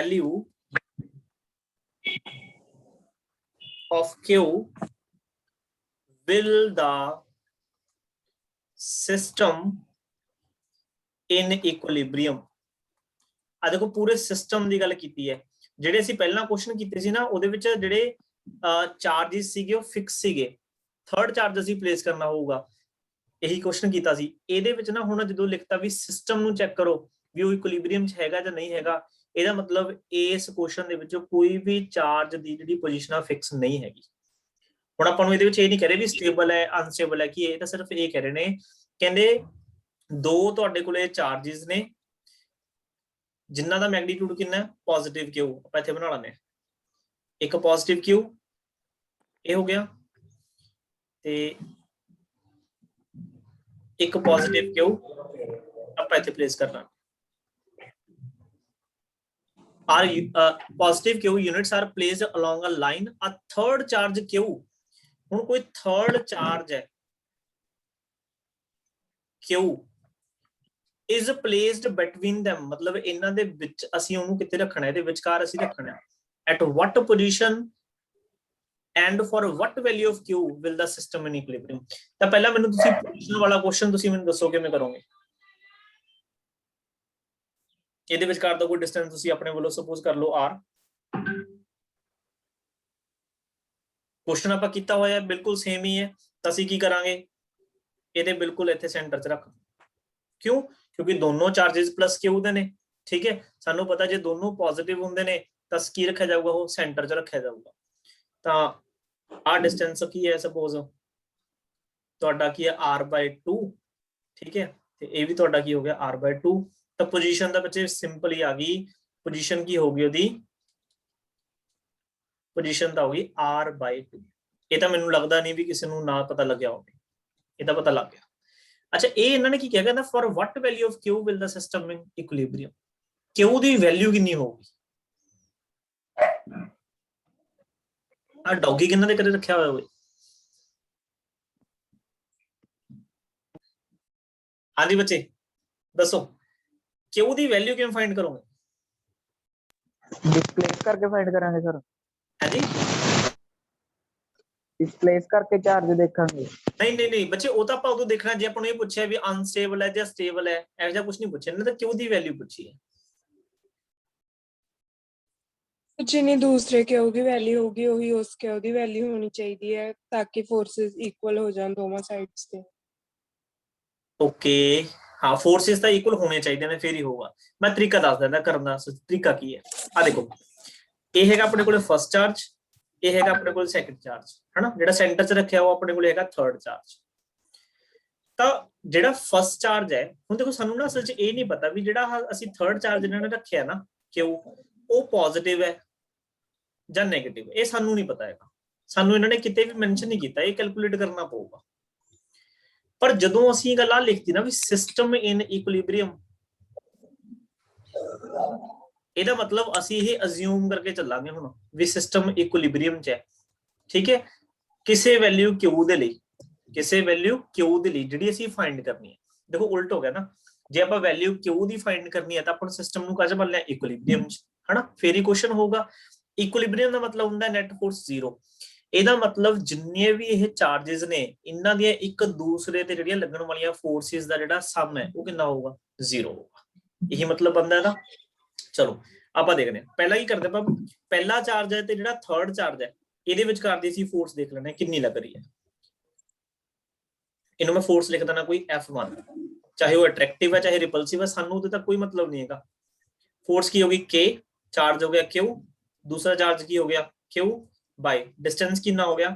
of q will the system in equilibrium। ਆ ਦੇਖੋ ਪੂਰੇ system ਦੀ ਗੱਲ ਕੀਤੀ ਹੈ। ਜਿਹੜੇ ਅਸੀਂ ਪਹਿਲਾਂ question ਕੀਤੇ ਸੀ ਨਾ ਉਹਦੇ ਵਿੱਚ ਜਿਹੜੇ ਚਾਰजेस ਸੀਗੇ ਉਹ ਫਿਕਸ ਸੀਗੇ, ਥਰਡ ਚਾਰਜ ਅਸੀਂ ਪਲੇਸ ਕਰਨਾ ਹੋਊਗਾ, ਇਹੀ ਕੁਐਸਚਨ ਕੀਤਾ ਸੀ। ਇਹਦੇ ਵਿੱਚ ਨਾ ਹੁਣ ਜਦੋਂ ਲਿਖਤਾ ਵੀ ਸਿਸਟਮ ਨੂੰ ਚੈੱਕ ਕਰੋ ਵੀ ਉਹ ਇਕੁਇਲਿਬਰੀਅਮ 'ਚ ਹੈਗਾ ਜਾਂ ਨਹੀਂ ਹੈਗਾ, ਇਹਦਾ ਮਤਲਬ ਇਸ ਕੁਐਸਚਨ ਦੇ ਵਿੱਚ ਕੋਈ ਵੀ ਚਾਰਜ ਦੀ ਜਿਹੜੀ ਪੋਜੀਸ਼ਨ ਆ ਫਿਕਸ ਨਹੀਂ ਹੈਗੀ। ਹੁਣ ਆਪਾਂ ਨੂੰ ਇਹਦੇ ਵਿੱਚ ਇਹ ਨਹੀਂ ਕਹਿ ਰਹੇ ਵੀ ਸਟੇਬਲ ਹੈ ਅਨਸਟੇਬਲ ਹੈ, ਕਿ ਇਹ ਤਾਂ ਸਿਰਫ ਇਹ ਕਹਿ ਰਹੇ ਨੇ, ਕਹਿੰਦੇ ਦੋ ਤੁਹਾਡੇ ਕੋਲੇ ਚਾਰजेस ਨੇ ਜਿਨ੍ਹਾਂ ਦਾ ਮੈਗਨੀਟਿਊਡ ਕਿੰਨਾ ਹੈ ਪੋਜ਼ਿਟਿਵ ਕਿਊ, ਆਪਾਂ ਇੱਥੇ ਬਣਾ ਲੈਂਦੇ ਹਾਂ। ਇੱਕ ਪੋਜ਼ਿਟਿਵ ਕਿਊ ਇਹ ਹੋ ਗਿਆ ਤੇ ਇੱਕ ਪੋਜ਼ਿਟਿਵ ਕਿਊ ਆਪਾਂ ਇੱਥੇ ਪਲੇਸ ਕਰਨਾ। positive q units are placed along a line, a third charge q, ਹੁਣ ਕੋਈ third charge ਹੈ q is placed between them, ਮਤਲਬ ਇਹਨਾਂ ਦੇ ਵਿੱਚ ਅਸੀਂ ਉਹਨੂੰ ਕਿੱਥੇ ਰੱਖਣਾ, ਇਹਦੇ ਵਿਚਕਾਰ ਅਸੀਂ ਰੱਖਣਾ। at what position and for what value of q will the system in equilibrium। ਤਾਂ ਪਹਿਲਾਂ ਮੈਨੂੰ ਤੁਸੀਂ ਪੋਜੀਸ਼ਨ ਵਾਲਾ ਕੁਐਸਚਨ ਤੁਸੀਂ ਮੈਨੂੰ ਦੱਸੋ ਕਿਵੇਂ ਕਰੋਗੇ। ਇਹਦੇ ਵਿਚਕਾਰ ਦਾ ਕੋਈ ਡਿਸਟੈਂਸ ਤੁਸੀਂ ਆਪਣੇ ਵੱਲੋਂ ਸਪੋਜ਼ ਕਰ ਲਓ r। ਕੁਐਸਚਨ ਆਪਾਂ ਕੀਤਾ ਹੋਇਆ ਬਿਲਕੁਲ ਸੇਮ ਹੀ ਹੈ, ਤਾਂ ਅਸੀਂ ਕੀ ਕਰਾਂਗੇ, ਇਹਦੇ ਬਿਲਕੁਲ ਇੱਥੇ ਸੈਂਟਰ 'ਚ ਰੱਖ। ਕਿਉਂ? ਕਿਉਂਕਿ ਦੋਨੋਂ ਚਾਰजेस ਪਲੱਸ q ਦੇ ਨੇ, ਠੀਕ ਹੈ। ਸਾਨੂੰ ਪਤਾ ਜੇ ਦੋਨੋਂ ਪੋਜ਼ਿਟਿਵ ਹੁੰਦੇ ਨੇ ਤਾਂ ਕੀ ਰੱਖਿਆ ਜਾਊਗਾ, ਉਹ ਸੈਂਟਰ 'ਚ ਰੱਖਿਆ ਜਾਊਗਾ। ਤਾਂ ਆਹ ਡਿਸਟੈਂਸ ਕੀ ਹੈ, ਸਪੋਜ਼ ਤੁਹਾਡਾ ਕੀ ਹੈ r/2, ਠੀਕ ਹੈ, ਤੇ ਇਹ ਵੀ ਤੁਹਾਡਾ ਕੀ ਹੋ ਗਿਆ r/2। ਤਾਂ ਪੋਜੀਸ਼ਨ ਦਾ ਬੱਚੇ ਸਿੰਪਲ ਹੀ ਆ ਗਈ, ਪੋਜੀਸ਼ਨ ਕੀ ਹੋਗੀ ਉਹਦੀ, ਪੋਜੀਸ਼ਨ ਤਾਂ ਹੋਗੀ r/2। ਇਹ ਤਾਂ ਮੈਨੂੰ ਲੱਗਦਾ ਨਹੀਂ ਵੀ ਕਿਸੇ ਨੂੰ ਨਾ ਪਤਾ ਲੱਗਿਆ ਹੋਵੇ, ਇਹ ਤਾਂ ਪਤਾ ਲੱਗ ਗਿਆ। ਅੱਛਾ, ਇਹ ਇਹਨਾਂ ਨੇ ਕੀ ਕਿਹਾ, ਕਹਿੰਦਾ for what value of q will the system in equilibrium, q the value ਕਿੰਨੀ ਹੋਊਗੀ। ਆ ਡੌਗੀ ਕਿੰਨਾ ਦੇ ਘਰੇ ਰੱਖਿਆ ਹੋਇਆ ਹੋਵੇ, ਹਾਂਜੀ ਬੱਚੇ ਦੱਸੋ q ਦੀ ਵੈਲਿਊ ਕਿਵੇਂ ਫਾਈਂਡ ਕਰੋਗੇ। डिस्प्लेस करके फाइंड करांगे सर, ਹਾਂਜੀ डिस्प्लेस करके चार्ज देखेंगे। ਨਹੀਂ ਬੱਚੇ, ਉਹ ਤਾਂ ਆਪਾਂ ਉਦੋਂ ਦੇਖਣਾ ਜੇ ਆਪਾਂ ਨੂੰ ਇਹ ਪੁੱਛਿਆ ਵੀ ਅਨਸਟੇਬਲ ਹੈ ਜਾਂ ਸਟੇਬਲ ਹੈ, ਇਹੋ ਜਿਹਾ ਕੁਝ ਨਹੀਂ ਪੁੱਛਿਆ ਇਹਨਾਂ, ਤਾਂ q ਦੀ ਵੈਲਿਊ ਪੁੱਛੀ ਹੈ। ਜਿੰਨੀ ਦੂਸਰੇ ਕਿਉ ਦੀ ਵੈਲਿਊ ਹੋਗੀ ਉਹੀ ਉਸ ਕਿਉ ਦੀ ਵੈਲਿਊ ਹੋਣੀ ਚਾਹੀਦੀ ਹੈ, ਤਾਂ ਕਿ ਫੋਰਸਸ ਇਕੁਅਲ ਹੋ ਜਾਣ ਦੋਵਾਂ ਸਾਈਡਸ ਤੇ। ਓਕੇ, ਹਾਂ ਫੋਰਸਿਸ ਤਾਂ ਇਕੁਅਲ ਹੋਣੇ ਚਾਹੀਦੇ ਨੇ, ਫਿਰ ਹੀ ਹੋਊਗਾ। ਮੈਂ ਤਰੀਕਾ ਦੱਸ ਦਿੰਦਾ ਕਰਨ ਦਾ, ਤਰੀਕਾ ਕੀ ਹੈ। ਆ ਦੇਖੋ, ਇਹ ਹੈਗਾ ਆਪਣੇ ਕੋਲੇ ਫਸਟ ਚਾਰਜ, ਇਹ ਹੈਗਾ ਆਪਣੇ ਕੋਲ ਸੈਕੰਡ ਚਾਰਜ, ਹਨਾ। ਜਿਹੜਾ ਸੈਂਟਰ 'ਚ ਰੱਖਿਆ ਉਹ ਆਪਣੇ ਕੋਲ ਹੈਗਾ ਥਰਡ ਚਾਰਜ। ਤਾਂ ਜਿਹੜਾ ਫਸਟ ਚਾਰਜ ਹੈ, ਹੁਣ ਦੇਖੋ ਸਾਨੂੰ ਨਾ ਅਸਲ 'ਚ ਇਹ ਨਹੀਂ ਪਤਾ ਵੀ ਜਿਹੜਾ ਅਸੀਂ ਥਰਡ ਚਾਰਜ ਇਹਨਾਂ ਨੇ ਰੱਖਿਆ ਨਾ ਕਿਉਂ, ਉਹ ਪੋਜ਼ਿਟਿਵ ਹੈ ਜਾਂ ਨੈਗੇਟਿਵ, ਇਹ ਸਾਨੂੰ ਨਹੀਂ ਪਤਾ ਹੈਗਾ। ਸਾਨੂੰ ਇਹਨਾਂ ਨੇ ਕਿਤੇ ਵੀ ਮੈਂਸ਼ਨ ਨਹੀਂ ਕੀਤਾ, ਇਹ ਕੈਲਕੂਲੇਟ ਕਰਨਾ ਪਊਗਾ। ਪਰ ਜਦੋਂ ਅਸੀਂ ਇਹ ਗੱਲ ਆ ਲਿਖਤੀ ਨਾ ਵੀ ਸਿਸਟਮ ਇਨ ਇਕੁਇਲਿਬਰੀਅਮ, ਇਹਦਾ ਮਤਲਬ ਅਸੀਂ ਇਹ ਅਸਿਊਮ ਕਰਕੇ ਚੱਲਾਂਗੇ ਹੁਣ ਵੀ ਸਿਸਟਮ ਇਕੁਇਲਿਬਰੀਅਮ 'ਚ ਹੈ, ਠੀਕ ਹੈ। ਕਿਸੇ ਵੈਲਿਊ q ਦੇ ਲਈ, ਕਿਸੇ ਵੈਲਿਊ q ਦੇ ਲਈ ਜਿਹੜੀ ਅਸੀਂ ਫਾਈਂਡ ਕਰਨੀ ਹੈ, ਦੇਖੋ ਉਲਟ ਹੋ ਗਿਆ ਨਾ। ਜੇ ਆਪਾਂ ਵੈਲਿਊ q ਦੀ ਫਾਈਂਡ ਕਰਨੀ ਹੈ ਤਾਂ ਆਪਾਂ ਸਿਸਟਮ ਨੂੰ ਕਾਹਦੇ ਵੱਲ ਇਕੁਇਲਿਬਰੀਅਮ 'ਚ, ਹਨਾ, ਫੇਰ ਹੀ ਕੁਐਸਚਨ ਹੋਊਗਾ। ਇਕੁਇਲਿਬਰੀਅਮ ਦਾ ਮਤਲਬ ਹੁੰਦਾ ਨੈਟ ਫੋਰਸ 0। ਇਹਦਾ ਮਤਲਬ ਜਿੰਨੇ ਵੀ ਇਹ ਚਾਰजेस ਨੇ ਇਹਨਾਂ ਦੀਆਂ ਇੱਕ ਦੂਸਰੇ ਤੇ ਜਿਹੜੀਆਂ ਲੱਗਣ ਵਾਲੀਆਂ ਫੋਰਸਿਸ ਦਾ ਜਿਹੜਾ ਸਮ ਹੈ ਉਹ ਕਿੰਨਾ ਹੋਊਗਾ, 0 ਹੋਊਗਾ। ਇਹੀ ਮਤਲਬ ਬਣਦਾ ਇਹਦਾ। ਚਲੋ ਆਪਾਂ ਦੇਖਦੇ ਹਾਂ ਪਹਿਲਾਂ ਕੀ ਕਰਦੇ ਆਪਾਂ, ਪਹਿਲਾ ਚਾਰਜ ਹੈ ਤੇ ਜਿਹੜਾ ਥਰਡ ਚਾਰਜ ਹੈ ਇਹਦੇ ਵਿਚਕਾਰ ਦੀ ਅਸੀਂ ਫੋਰਸ ਦੇਖ ਲੈਣੇ ਕਿੰਨੀ ਲੱਗ ਰਹੀ ਹੈ। ਇਹਨੂੰ ਮੈਂ ਫੋਰਸ ਲਿਖ ਦੇਣਾ ਕੋਈ F1, ਚਾਹੇ ਉਹ ਅਟਰੈਕਟਿਵ ਹੈ ਚਾਹੇ ਰਿਪਲਸਿਵ ਹੈ, ਸਾਨੂੰ ਉਹਦੇ ਤੱਕ ਕੋਈ ਮਤਲਬ ਨਹੀਂ ਹੈਗਾ। ਫੋਰਸ ਕੀ ਹੋਗੀ K, ਚਾਰਜ ਹੋ ਗਿਆ Q, दूसरा चार्ज की हो गया Q बाय डिस्टेंस कितना हो गया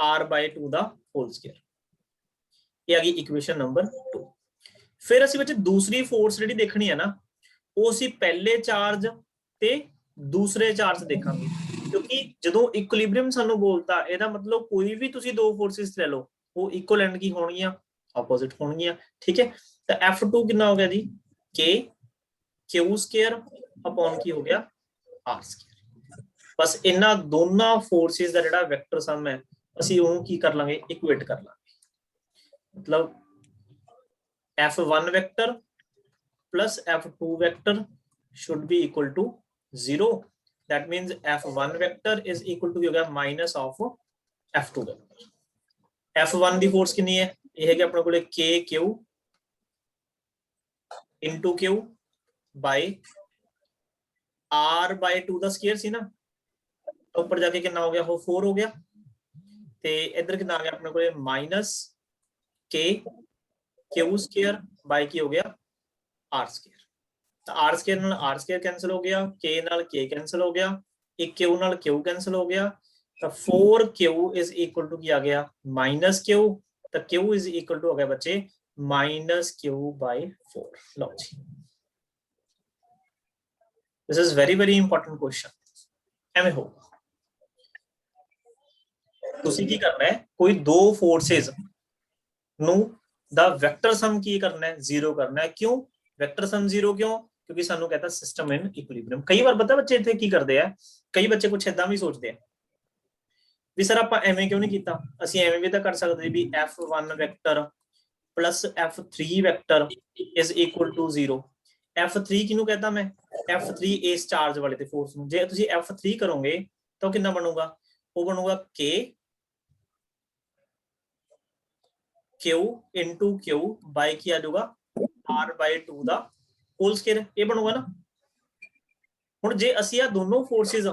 r/2 ਦਾ होल स्क्वायर। ਇਹ ਆ ਗਈ ਇਕੁਏਸ਼ਨ ਨੰਬਰ 2। ਫਿਰ ਅਸੀਂ ਬੱਚੇ ਦੂਸਰੀ ਫੋਰਸ ਜਿਹੜੀ ਦੇਖਣੀ ਹੈ ਨਾ, ਉਹ ਅਸੀਂ ਪਹਿਲੇ ਚਾਰਜ ਤੇ ਦੂਸਰੇ ਚਾਰਜ ਦੇਖਾਂਗੇ। ਕਿਉਂਕਿ ਜਦੋਂ ਇਕੁਇਲਿਬ੍ਰੀਅਮ ਸਾਨੂੰ ਬੋਲਤਾ ਇਹਦਾ ਮਤਲਬ ਕੋਈ ਵੀ ਤੁਸੀਂ ਦੋ ਫੋਰਸਿਸ ਲੈ ਲਓ ਉਹ ਇਕੁਅਲ ਐਂਡ ਕੀ ਹੋਣਗੀਆਂ, ਆਪੋਜ਼ਿਟ ਹੋਣਗੀਆਂ। ਠੀਕ ਹੈ, ਤਾਂ F2 ਕਿੰਨਾ ਹੋ ਗਿਆ ਜੀ, K Q ਸਕੁਅਰ ਅਪੋਨ ਕੀ ਹੋ ਗਿਆ, R ਸਕੁਅਰ। ਬਸ ਇਹਨਾਂ ਦੋਨਾਂ ਫੋਰਸਿਸ ਦਾ ਜਿਹੜਾ ਵੈਕਟਰ ਸਮ ਹੈ ਅਸੀਂ ਉਹਨੂੰ ਕੀ ਕਰ ਲਾਂਗੇ, ਇਕੁਏਟ ਕਰ ਲਾਂਗੇ। ਮਤਲਬ F1 vector plus F2 vector should be equal to 0. That means F1 vector is equal to minus of F2 vector. F1 the force ਕਿੰਨੀ ਹੈ, ਇਹ ਹੈ ਕਿ ਆਪਣੇ ਕੋਲੇ KQ into Q by R by 2 ਦਾ ਸਕੁਅਰ ਸੀ ਨਾ, ਉੱਪਰ ਜਾ ਕੇ ਕਿੰਨਾ ਹੋ ਗਿਆ, ਉਹ 4 ਹੋ ਗਿਆ, ਤੇ ਇੱਧਰ ਕਿੰਨਾ ਆ ਗਿਆ ਆਪਣੇ ਕੋਲੇ ਮਾਈਨਸ K Q ਸਕੁਅਰ ਬਾਈ ਕੀ ਹੋ ਗਿਆ, R ਸਕੁਅਰ। ਤਾਂ R ਸਕੁਅਰ ਨਾਲ R ਸਕੁਅਰ ਕੈਨਸਲ ਹੋ ਗਿਆ, K ਨਾਲ K ਕੈਨਸਲ ਹੋ ਗਿਆ, ਇੱਕ Q ਨਾਲ Q ਕੈਨਸਲ ਹੋ ਗਿਆ, ਤਾਂ 4Q is equal to ਕੀ ਆ ਗਿਆ, ਮਾਈਨਸ Q, ਤਾਂ Q is equal to ਹੋ ਗਿਆ ਬੱਚੇ ਮਾਈਨਸ Q by 4। ਲਓ ਜੀ, this is very very important question। ਐਵੇਂ ਹੋ ਤੁਸੀਂ ਕੀ ਕਰਨਾ ਹੈ, ਕੋਈ ਦੋ ਫੋਰਸਸ ਨੂੰ ਦਾ ਵੈਕਟਰ ਸਮ ਕੀ ਕਰਨਾ ਹੈ, 0 ਕਰਨਾ ਹੈ। ਕਿਉਂ ਵੈਕਟਰ ਸਮ 0 ਕਿਉਂ, ਕਿਉਂਕਿ ਸਾਨੂੰ ਕਹਤਾ ਸਿਸਟਮ ਇਨ ਇਕੁਇਲਿਬ੍ਰੀਅਮ। ਕਈ ਵਾਰ ਪਤਾ ਬੱਚੇ ਇੱਥੇ ਕੀ ਕਰਦੇ ਆ, ਕਈ ਬੱਚੇ ਕੁਛ ਏਦਾਂ ਵੀ ਸੋਚਦੇ ਆ ਵੀ ਸਰ ਆਪਾਂ ਐਵੇਂ ਕਿਉਂ ਨਹੀਂ ਕੀਤਾ, ਅਸੀਂ ਐਵੇਂ ਵੀ ਤਾਂ ਕਰ ਸਕਦੇ ਵੀ F1 vector plus F3 vector is equal to 0। F3 ਕਿਹਨੂੰ ਕਹਿੰਦਾ ਮੈਂ, F3 ਇਸ ਚਾਰਜ ਵਾਲੇ ਤੇ ਫੋਰਸ ਨੂੰ। ਜੇ ਤੁਸੀਂ F3 ਕਰੋਗੇ ਤਾਂ ਕਿੰਨਾ ਬਣੂਗਾ, ਉਹ ਬਣੂਗਾ K Q into Q by ਕੀ ਆ ਜਾਊਗਾ R by 2 the whole square, ਇਹ ਬਣੂਗਾ ਨਾ। ਹੁਣ ਜੇ ਅਸੀਂ ਆ ਦੋਨੋਂ ਫੋਰਸਿਸ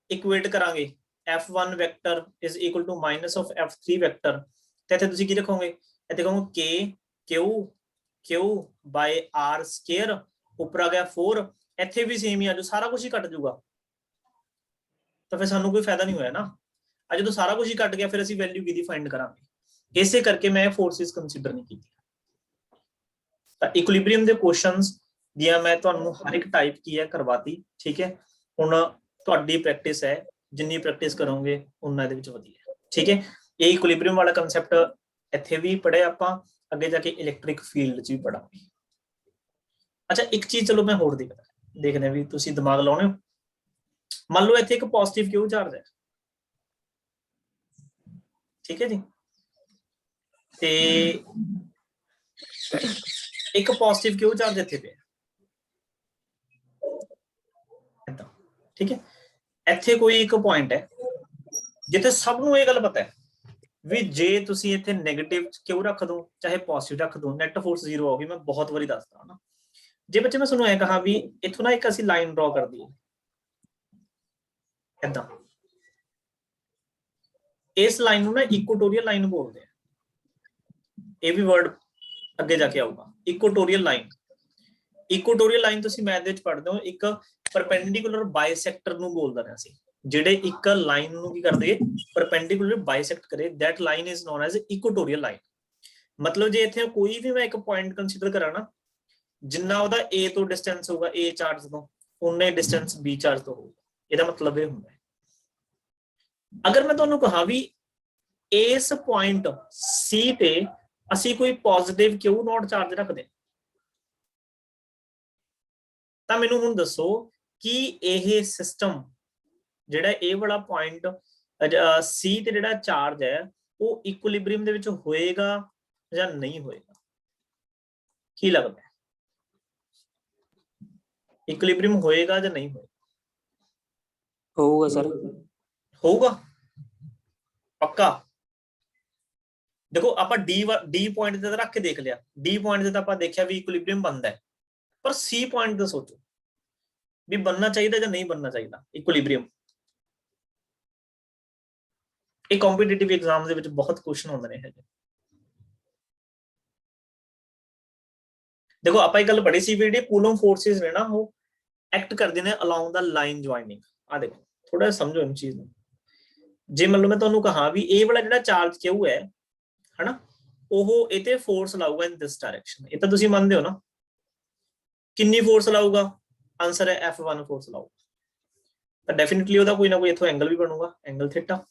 ਇਕੁਏਟ ਕਰਾਂਗੇ, F1 vector is equal to minus of F3 vector, ਤੇ ਇੱਥੇ ਤੁਸੀਂ ਕੀ ਰੱਖੋਗੇ, ਇੱਥੇ ਕਹੋਗੇ K Q by R square, ਉੱਪਰ ਆ ਗਿਆ 4, ਇੱਥੇ ਵੀ ਸੇਮ ਹੀ ਆ ਜੋ ਸਾਰਾ ਕੁਝ ਹੀ ਕੱਟ ਜਾਊਗਾ, ਤਾਂ ਫਿਰ ਸਾਨੂੰ ਕੋਈ ਫਾਇਦਾ ਨਹੀਂ ਹੋਇਆ ਨਾ। ਅੱਜ ਜਦੋਂ ਸਾਰਾ ਕੁਝ ਹੀ ਕੱਟ ਗਿਆ ਫਿਰ ਅਸੀਂ ਵੈਲਿਊ ਕਿਹਦੀ ਫਾਈਂਡ ਕਰਾਂਗੇ, ਇਸੇ ਕਰਕੇ ਮੈਂ ਫੋਰਸਿਸ ਕੰਸੀਡਰ ਨਹੀਂ ਕੀਤੀ। ਤਾਂ ਇਕੁਇਲਿਬ੍ਰੀਅਮ ਦੇ ਕੁਐਸਚਨਸ ਦੀਆਂ ਮੈਂ ਤੁਹਾਨੂੰ ਹਰ ਇੱਕ ਟਾਈਪ ਕੀ ਹੈ ਕਰਵਾਤੀ। ਠੀਕ ਹੈ, ਹੁਣ ਤੁਹਾਡੀ ਪ੍ਰੈਕਟਿਸ ਹੈ, ਜਿੰਨੀ ਪ੍ਰੈਕਟਿਸ ਕਰੋਗੇ ਉਨਾ ਇਹਦੇ ਵਿੱਚ ਵਧੀਆ। ਠੀਕ ਹੈ, ਇਹ ਇਕੁਇਲਿਬ੍ਰੀਅਮ ਵਾਲਾ ਕਨਸੈਪਟ ਇੱਥੇ ਵੀ ਪੜਿਆ ਆਪਾਂ, ਅੱਗੇ ਜਾ ਕੇ ਇਲੈਕਟ੍ਰਿਕ ਫੀਲਡ 'ਚ ਵੀ ਪੜਾਂਗੇ। ਅੱਛਾ, ਇੱਕ ਚੀਜ਼ ਚਲੋ ਮੈਂ ਹੋਰ ਦੇਖਦੇ ਵੀ ਤੁਸੀਂ ਦਿਮਾਗ ਲਾਉਣੇ ਹੋ। ਮੰਨ ਲਓ ਇੱਥੇ ਇੱਕ ਪੋਜ਼ਿਟਿਵ ਕਿਊ ਚਾਰਜ ਹੈ, ਠੀਕ ਹੈ ਜੀ, ਤੇ ਇੱਕ ਪੋਜ਼ਿਟਿਵ ਕਿਊ ਚਾਰਜ ਇੱਥੇ ਪਿਆ, ਠੀਕ ਹੈ। ਇੱਥੇ ਕੋਈ ਇੱਕ ਪੁਆਇੰਟ ਹੈ ਜਿੱਥੇ ਸਭ ਨੂੰ ਇਹ ਗੱਲ ਪਤਾ ਹੈ ਵੀ ਜੇ ਤੁਸੀਂ ਇੱਥੇ ਨੈਗੇਟਿਵ ਕਿਉਂ ਰੱਖ ਦੋ ਚਾਹੇ ਪੋਜ਼ਿਟਿਵ ਰੱਖ ਦੋ, ਨੈਟ ਫੋਰਸ 0 ਹੋਗੀ। ਮੈਂ ਬਹੁਤ ਵਾਰੀ ਦੱਸਦਾ ਨਾ, ਜੇ ਬੱਚੇ ਮੈਂ ਤੁਹਾਨੂੰ ਇਹ ਕਹਾ ਵੀ ਇੱਥੋਂ ਨਾ ਇੱਕ ਅਸੀਂ ਲਾਈਨ ਡਰਾ ਕਰ ਦਈਏ ਏਦਾਂ, ਇਸ ਲਾਈਨ ਨੂੰ ਨਾ ਇਕੁਆਟੋਰੀਅਲ ਲਾਈਨ ਬੋਲਦੇ ਆ, ਇਹ ਵੀ ਵਰਡ ਅੱਗੇ ਜਾ ਕੇ ਆਊਗਾ। ਇਕੁਆਟੋਰੀਅਲ ਲਾਈਨ, ਇਕੁਆਟੋਰੀਅਲ ਲਾਈਨ ਤੁਸੀਂ ਮੈਥ ਦੇ ਵਿੱਚ ਪੜ੍ਹਦੇ ਹੋ, ਇੱਕ ਪਰਪੈਂਡੀਕੂਲਰ ਬਾਇਸੈਕਟਰ ਨੂੰ ਬੋਲਦਾ ਰਿਹਾ ਸੀ, ਜਿਹੜੇ ਇੱਕ ਲਾਈਨ ਨੂੰ ਕੀ ਕਰਦੇ ਪਰਪੈਂਡੀਕੂਲਰ ਬਾਇਸੈਕਟ ਕਰੇ, that line is known as equatorial line. ਮਤਲਬ ਜੇ ਇੱਥੇ ਕੋਈ ਵੀ ਮੈਂ ਇੱਕ ਪੁਆਇੰਟ ਕੰਸੀਡਰ ਕਰਾਂ ਨਾ, ਜਿੰਨਾ ਉਹਦਾ A ਤੋਂ ਡਿਸਟੈਂਸ ਹੋਊਗਾ, A ਚਾਰਜ ਤੋਂ, ਉਨੇ ਡਿਸਟੈਂਸ B ਚਾਰਜ ਤੋਂ ਹੋਊਗਾ। ਇਹਦਾ ਮਤਲਬ ਇਹ ਹੁੰਦਾ ਹੈ, ਅਗਰ ਮੈਂ ਤੁਹਾਨੂੰ ਕਹਾਂ ਵੀ ਇਸ ਪੁਆਇੰਟ C ਤੇ ਅਸੀਂ ਕੋਈ ਪੋਜ਼ਿਟਿਵ ਕਿਊ ਨੋਟ ਚਾਰਜ ਰੱਖਦੇ, ਤਾਂ ਮੈਨੂੰ ਹੁਣ ਦੱਸੋ ਕਿ ਇਹ ਸਿਸਟਮ ਜਿਹੜਾ ਇਹ ਵਾਲਾ ਪੁਆਇੰਟ C ਤੇ ਜਿਹੜਾ ਚਾਰਜ ਹੈ ਉਹ ਇਕੁਇਲਿਬ੍ਰੀਅਮ ਦੇ ਵਿੱਚ ਹੋਏਗਾ ਜਾਂ ਨਹੀਂ ਹੋਏਗਾ, ਕੀ ਲੱਗਦਾ ਹੈ? ਇਕੁਇਲਿਬ੍ਰੀਅਮ ਹੋਏਗਾ ਜਾਂ ਨਹੀਂ ਹੋਏਗਾ? ਹੋਊਗਾ ਸਰ, ਹੋਊਗਾ ਪੱਕਾ। ਦੇਖੋ ਆਪਾਂ D ਪੁਆਇੰਟ ਤੇ ਰੱਖ ਕੇ ਦੇਖ ਲਿਆ, D ਪੁਆਇੰਟ ਤੇ ਤਾਂ ਆਪਾਂ ਦੇਖਿਆ ਵੀ ਇਕੁਇਲਿਬ੍ਰੀਅਮ ਬਣਦਾ ਹੈ, ਪਰ C ਪੁਆਇੰਟ ਤੇ ਸੋਚੋ ਵੀ ਬਣਨਾ ਚਾਹੀਦਾ ਜਾਂ ਨਹੀਂ ਬਣਨਾ ਚਾਹੀਦਾ ਇਕੁਇਲਿਬ੍ਰੀਅਮ। ਇਹ ਕੰਪੀਟੀਟਿਵ ਐਗਜ਼ਾਮ ਦੇ ਵਿੱਚ ਬਹੁਤ ਕੁਐਸਚਨ ਹੁੰਦੇ ਨੇ ਇਹ। ਦੇਖੋ ਆਪਾਂ ਇਹ ਗੱਲ ਪੜ੍ਹੀ ਸੀ ਵੀ ਜਿਹੜੇ ਕੂਲਮ ਫੋਰਸਿਸ ਨੇ ਨਾ ਉਹ ਐਕਟ ਕਰਦੇ ਨੇ ਅਲੋਂਗ ਦਾ ਲਾਈਨ ਜੁਆਇਨਿੰਗ। ਆ ਦੇਖੋ ਥੋੜਾ ਸਮਝੋ ਇਹ ਚੀਜ਼ ਨੂੰ। ਜੇ ਮੰਨ ਲਓ ਮੈਂ ਤੁਹਾਨੂੰ ਕਹਾ ਵੀ ਇਹ ਵਾਲਾ ਜਿਹੜਾ ਚਾਰਜ ਕਿਉਂ ਹੈ ਹਨਾ, ਉਹ ਇਹ ਤੇ ਫੋਰਸ ਲਾਊਗਾ ਇਨ ਦਿਸ ਡਾਇਰੈਕਸ਼ਨ, ਇਹ ਤਾਂ ਤੁਸੀਂ ਮੰਨਦੇ ਹੋ ਨਾ। ਕਿੰਨੀ ਫੋਰਸ ਲਾਊਗਾ? ਆਨਸਰ ਹੈ F1 ਫੋਰਸ ਲਾਊਗਾ। ਤਾਂ ਡੈਫੀਨਿਟਲੀ ਉਹਦਾ ਕੋਈ ਨਾ ਕੋਈ ਇੱਥੋਂ ਐਂਗਲ ਵੀ ਬਣੂਗਾ, ਐਂਗਲ ਥੀਟਾ।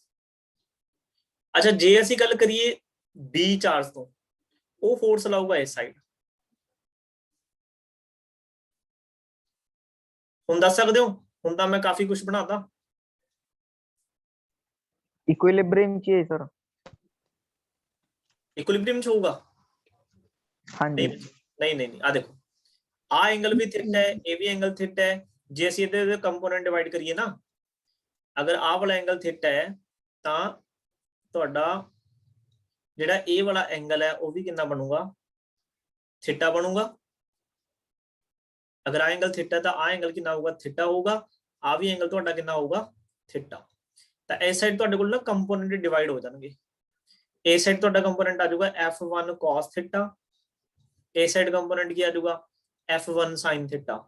ਅੱਛਾ ਜੇ ਅਸੀਂ ਗੱਲ ਕਰੀਏ ਬੀ ਚਾਰਜ ਤੋਂ, ਉਹ ਫੋਰਸ ਲਾਊਗਾ ਇਸ ਸਾਈਡ, ਹੁਣ ਦੱਸ ਸਕਦੇ ਹੋ? ਹੁਣ ਤਾਂ ਮੈਂ ਕਾਫੀ ਕੁਝ ਬਣਾਤਾ। इक्विलिब्रियम ਚ ਹੈ ਸਰ। ਇਕੁਇਲਿਬ੍ਰੀਅਮ ਚ ਹੋਊਗਾ? ਹਾਂਜੀ ਨਹੀਂ ਨਹੀਂ ਨਹੀਂ, ਆ ਦੇਖੋ ਆ ਐਂਗਲ ਵੀ ਥੀਟਾ ਹੈ, ਇਹ ਵੀ ਐਂਗਲ ਥੀਟਾ ਹੈ। ਜੇ ਅਸੀਂ ਇਹਦੇ ਕੰਪੋਨੈਂਟ ਡਿਵਾਈਡ ਕਰੀਏ ਨਾ, ਅਗਰ ਆਹ ਵਾਲਾ ਐਂਗਲ ਥੀਟਾ ਹੈ ਤਾਂ ਤੁਹਾਡਾ ਜਿਹੜਾ ਇਹ ਵਾਲਾ ਐਂਗਲ ਹੈ ਉਹ ਵੀ ਕਿੰਨਾ ਬਣੂਗਾ? ਥੀਟਾ ਬਣੂਗਾ। ਅਗਰ ਆ ਐਂਗਲ ਥੀਟਾ ਤਾਂ ਆ ਐਂਗਲ ਕਿੰਨਾ ਹੋਊਗਾ? ਥੀਟਾ ਹੋਊਗਾ। ਆ ਵੀ ਐਂਗਲ ਤੁਹਾਡਾ ਕਿੰਨਾ ਹੋਊਗਾ? ਥੀਟਾ। ਤਾਂ ਇਸ ਸਾਈਡ ਤੁਹਾਡੇ ਕੋਲ ਨਾ ਕੰਪੋਨੈਂਟ ਡਿਵਾਈਡ ਹੋ ਜਾਣਗੇ। ਇਸ ਸਾਈਡ ਤੁਹਾਡਾ ਕੰਪੋਨੈਂਟ ਆ ਜਾਊਗਾ f1 cos ਥੀਟਾ, ਇਸ ਸਾਈਡ ਕੰਪੋਨੈਂਟ ਕੀ ਆ ਜਾਊਗਾ? f1 sin theta.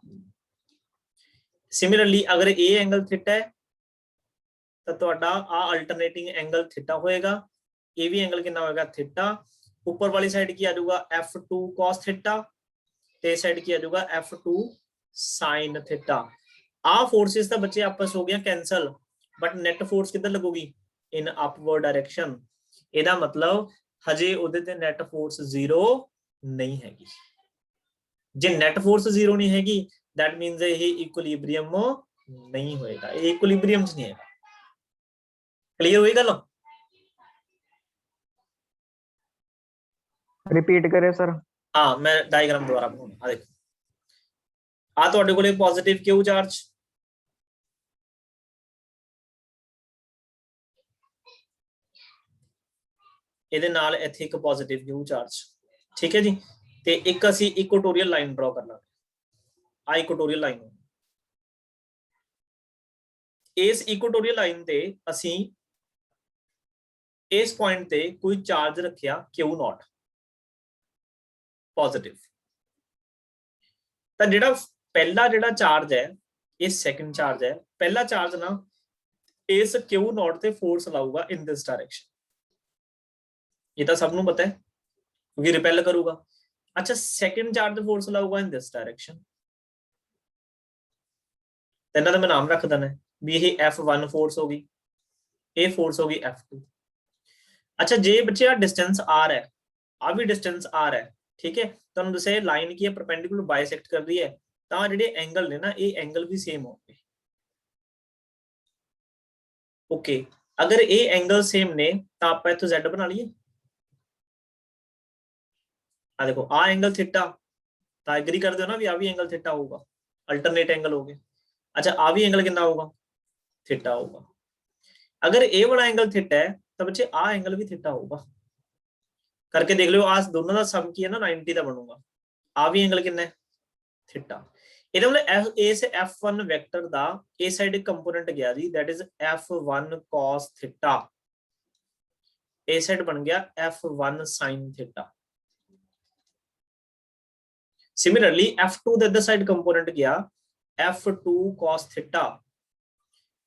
ਸਿਮਿਲਰਲੀ ਅਗਰ ਇਹ ਐਂਗਲ ਥੀਟਾ ਹੈ ਤਾਂ ਤੁਹਾਡਾ ਆ ਅਲਟਰਨੇਟਿੰਗ ਐਂਗਲ ਥੀਟਾ ਹੋਏਗਾ, ਇਹ ਵੀ ਐਂਗਲ ਕਿੰਨਾ ਹੋਏਗਾ? ਥੀਟਾ। ਉੱਪਰ ਵਾਲੀ ਸਾਈਡ ਕੀ ਆ ਜਾਊਗਾ? f2 cos ਥੀਟਾ, ਤੇ ਸਾਈਡ ਕੀ ਆ ਜਾਊਗਾ? f2 sin theta. ਆ ਫੋਰਸਿਸ ਤਾਂ ਬੱਚੇ ਆਪਸ ਹੋ ਗਿਆ ਕੈਂਸਲ, ਬਟ ਨੈਟ ਫੋਰਸ ਕਿੱਧਰ ਲੱਗੂਗੀ? ਇਨ ਅਪਵਰਡ ਡਾਇਰੈਕਸ਼ਨ। ਇਹਦਾ ਮਤਲਬ ਹਜੇ ਉਹਦੇ ਤੇ ਨੈਟ ਫੋਰਸ 0 ਨਹੀਂ ਹੈਗੀ। ਜੇ ਨੈਟ ਫੋਰਸ 0 ਨਹੀਂ ਹੈਗੀ that means ਇਹ ਇਕੁਇਲਿਬ੍ਰੀਅਮ ਨਹੀਂ ਹੋਏਗਾ, ਇਹ ਇਕੁਇਲਿਬ੍ਰੀਅਮ 'ਚ ਨਹੀਂ ਹੈਗਾ। ਕਲੀਅਰ ਹੋਈ ਗੱਲ? ਰਿਪੀਟ ਕਰਿਓ ਸਰ। ਹਾਂ ਮੈਂ ਡਾਇਗਰਾਮ ਦੁਬਾਰਾ ਬਣਾਉਣਾ। ਆ ਦੇਖੋ ਆ ਤੁਹਾਡੇ ਕੋਲੇ ਪੋਜ਼ਿਟਿਵ ਕਿਊ ਚਾਰਜ, ਇਹਦੇ ਨਾਲ ਇੱਥੇ ਇੱਕ ਪੋਜ਼ਿਟਿਵ ਕਿਊ ਚਾਰਜ, ਠੀਕ ਹੈ ਜੀ। ਤੇ ਇੱਕ ਅਸੀਂ ਇਕੁਆਟੋਰੀਅਲ ਲਾਈਨ ਡਰਾ ਕਰਨਾ, ਆ ਇਕੁਆਟੋਰੀਅਲ ਲਾਈਨ। ਇਸ ਇਕੁਆਟੋਰੀਅਲ ਲਾਈਨ ਤੇ ਅਸੀਂ ਇਸ ਪੁਆਇੰਟ ਤੇ ਕੋਈ ਚਾਰਜ ਰੱਖਿਆ Q0 ਪੋਜ਼ਿਟਿਵ। ਤਾਂ ਜਿਹੜਾ ਪਹਿਲਾ ਜਿਹੜਾ ਚਾਰਜ ਹੈ, ਇਹ ਸੈਕੰਡ ਚਾਰਜ ਹੈ। ਪਹਿਲਾ ਚਾਰਜ ਨਾ ਇਸ Q0 ਤੇ ਫੋਰਸ ਲਾਊਗਾ ਇਨ ਦਿਸ ਡਾਇਰੈਕਸ਼ਨ, ਇਹ ਤਾਂ ਸਭ ਨੂੰ ਪਤਾ ਹੈ ਕਿਉਂਕਿ ਰਿਪੈਲ ਕਰੂਗਾ। ਅੱਛਾ second charge force ਲਾਊਗਾ in this direction, ਇਹਨਾਂ ਦਾ ਮੈਂ ਨਾਮ ਰੱਖ ਦੇਣਾ ਵੀ ਇਹ F1 ਫੋਰਸ ਹੋ ਗਈ, ਇਹ ਫੋਰਸ ਹੋ ਗਈ F2। ਅੱਛਾ ਜੇ ਬੱਚੇ ਆ ਡਿਸਟੈਂਸ R ਹੈ, ਆ ਵੀ ਡਿਸਟੈਂਸ R ਹੈ, ਠੀਕ ਹੈ। ਤੁਹਾਨੂੰ ਦੱਸਿਆ ਲਾਈਨ ਕੀ ਹੈ? ਪਰਪੈਂਡੀਕੂਲਰ ਬਾਈਸੈਕਟ ਕਰ ਰਹੀ ਹੈ, ਤਾਂ ਜਿਹੜੇ ਐਂਗਲ ਨੇ ਨਾ ਇਹ ਐਂਗਲ ਵੀ ਸੇਮ ਹੋਣਗੇ। ਓਕੇ ਅਗਰ ਇਹ ਐਂਗਲ ਸੇਮ ਨੇ ਤਾਂ ਆਪਾਂ ਇੱਥੋਂ Z ਬਣਾ ਲਈਏ। ਆ ਦੇਖੋ ਆ ਐਂਗਲ ਥੀਟਾ, ਤਾਂ ਐਗਰੀ ਕਰਦੇ ਹੋ ਨਾ ਵੀ ਆ ਵੀ ਐਂਗਲ ਥੀਟਾ ਹੋਊਗਾ, ਅਲਟਰਨੇਟ ਐਂਗਲ ਹੋ ਗਏ। ਅੱਛਾ ਆ ਵੀ ਐਂਗਲ ਕਿੰਨਾ ਹੋਊਗਾ? ਥੀਟਾ ਹੋਊਗਾ। ਅਗਰ ਇਹ ਵਾਲਾ ਐਂਗਲ ਥੀਟਾ ਹੈ ਤਾਂ ਬੱਚੇ ਆ ਐਂਗਲ ਵੀ ਥੀਟਾ ਹੋਊਗਾ। ਕਰਕੇ ਦੇਖ ਲਿਓ ਆ ਦੋਨਾਂ ਦਾ ਸਮ ਕੀ ਹੈ ਨਾ 90 ਦਾ ਬਣੂਗਾ। ਆ ਵੀ ਐਂਗਲ ਕਿੰਨਾ ਹੈ? ਥੀਟਾ। ਇਹਦਾ ਮਤਲਬ ਇਸ F1 ਵੈਕਟਰ ਦਾ ਇਸ ਸਾਈਡ ਇੱਕ ਕੰਪੋਨੈਂਟ ਗਿਆ ਜੀ, that is F1 cos theta, ਇਸ ਸਾਈਡ ਬਣ ਗਿਆ F1 sin theta. Similarly F2 the other side component ਗਿਆ F2 cos ਥੀਟਾ,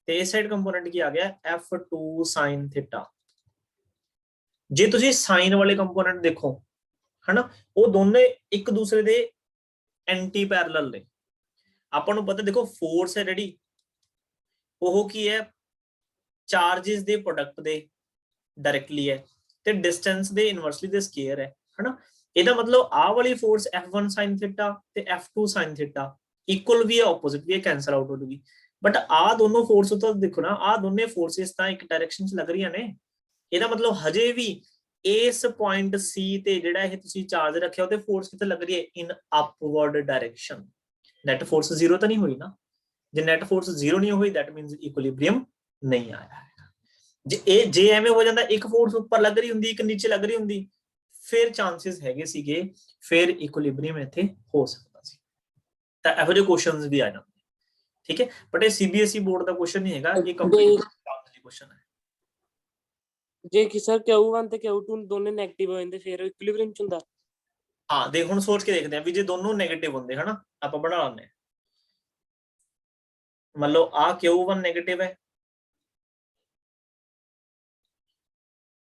ਤੇ ਇਸ ਸਾਈਡ ਕੰਪੋਨੈਂਟ ਕੀ ਆ ਗਿਆ? F2 sin theta. ਜੇ ਤੁਸੀਂ ਸਾਈਨ ਵਾਲੇ ਕੰਪੋਨੈਂਟ ਦੇਖੋ ਹਨਾ, ਉਹ ਦੋਨੇ ਇੱਕ ਦੂਸਰੇ ਦੇ ਐਂਟੀ ਪੈਰਲਲ ਨੇ। ਆਪਾਂ ਨੂੰ ਪਤਾ ਦੇਖੋ ਫੋਰਸ ਹੈ ਜਿਹੜੀ ਉਹ ਕੀ ਹੈ? ਚਾਰजेस ਦੇ ਪ੍ਰੋਡਕਟ ਦੇ ਡਾਇਰੈਕਟਲੀ ਹੈ, ਤੇ ਡਿਸਟੈਂਸ ਦੇ ਇਨਵਰਸਲੀ ਦੇ ਸਕੁਅਰ ਹੈ ਹਨਾ। ਇਹਦਾ ਮਤਲਬ ਆਹ ਵਾਲੀ ਫੋਰਸ F1 sin ਥੀਟਾ ਤੇ F2 sin ਥੀਟਾ ਇਕੁਅਲ ਵੀ ਹੈ, ਆਪੋਜ਼ਿਟ ਵੀ ਹੈ, ਕੈਂਸਲ ਆਊਟ ਹੋ ਜੂਗੀ। ਬਟ ਆਹ ਦੋਨੋਂ ਫੋਰਸ ਤਾਂ ਦੇਖੋ ਨਾ, ਆਹ ਦੋਨੇ ਫੋਰਸਿਸ ਤਾਂ ਇੱਕ ਡਾਇਰੈਕਸ਼ਨ 'ਚ ਲੱਗ ਰਹੀਆਂ ਨੇ। ਇਹਦਾ ਮਤਲਬ ਹਜੇ ਵੀ ਇਸ ਪੁਆਇੰਟ C ਤੇ ਜਿਹੜਾ ਇਹ ਤੁਸੀਂ ਚਾਰਜ ਰੱਖਿਆ ਉਹਦੇ ਫੋਰਸ ਕਿੱਥੇ ਲੱਗ ਰਹੀ ਹੈ? ਇਨ ਅਪਵਰਡ ਡਾਇਰੈਕਸ਼ਨ। ਨੈਟ ਫੋਰਸ 0 ਤਾਂ ਨਹੀਂ ਹੋਈ ਨਾ। ਜੇ ਨੈਟ ਫੋਰਸ 0 ਨਹੀਂ ਹੋਈ that means ਇਕੁਇਲਿਬ੍ਰੀਅਮ ਨਹੀਂ ਆਇਆ। ਜੇ ਐਵੇਂ ਹੋ ਜਾਂਦਾ ਇੱਕ ਫੋਰਸ ਉੱਪਰ ਲੱਗ ਰਹੀ ਹੁੰਦੀ ਇੱਕ ਨੀਚੇ ਲੱਗ ਰਹੀ ਹੁੰਦੀ, ਫਿਰ ਚਾਂਸਸ ਹੈਗੇ ਸੀਗੇ ਫਿਰ ਇਕੁਇਲਿਬ੍ਰੀਅਮ ਇੱਥੇ ਹੋ ਸਕਦਾ ਸੀ। ਤਾਂ ਇਹੋ ਜਿਹੇ ਕੁਐਸਚਨਸ ਵੀ ਆ ਜਾਂਦੇ, ਠੀਕ ਹੈ। ਬਟ ਇਹ CBSE ਬੋਰਡ ਦਾ ਕੁਐਸਚਨ ਨਹੀਂ ਹੈਗਾ, ਇਹ ਕੰਪਲੀਟ ਕੁਐਸਚਨ ਹੈ। ਜੇ ਕਿ ਸਰ Q1 ਤੇ Q2 ਦੋਨੇ 네ਗੇਟਿਵ ਹੋ ਜਾਂਦੇ ਫਿਰ ਇਕੁਇਲਿਬ੍ਰੀਅਮ ਚ ਹੁੰਦਾ। ਹਾਂ ਦੇਖ ਹੁਣ ਸੋਚ ਕੇ ਦੇਖਦੇ ਆ ਵੀ ਜੇ ਦੋਨੋਂ 네ਗੇਟਿਵ ਹੁੰਦੇ ਹਨਾ, ਆਪਾਂ ਬਣਾ ਲੈਂਦੇ ਹਾਂ। ਮੰਨ ਲਓ ਆ Q1 네ਗੇਟਿਵ ਹੈ,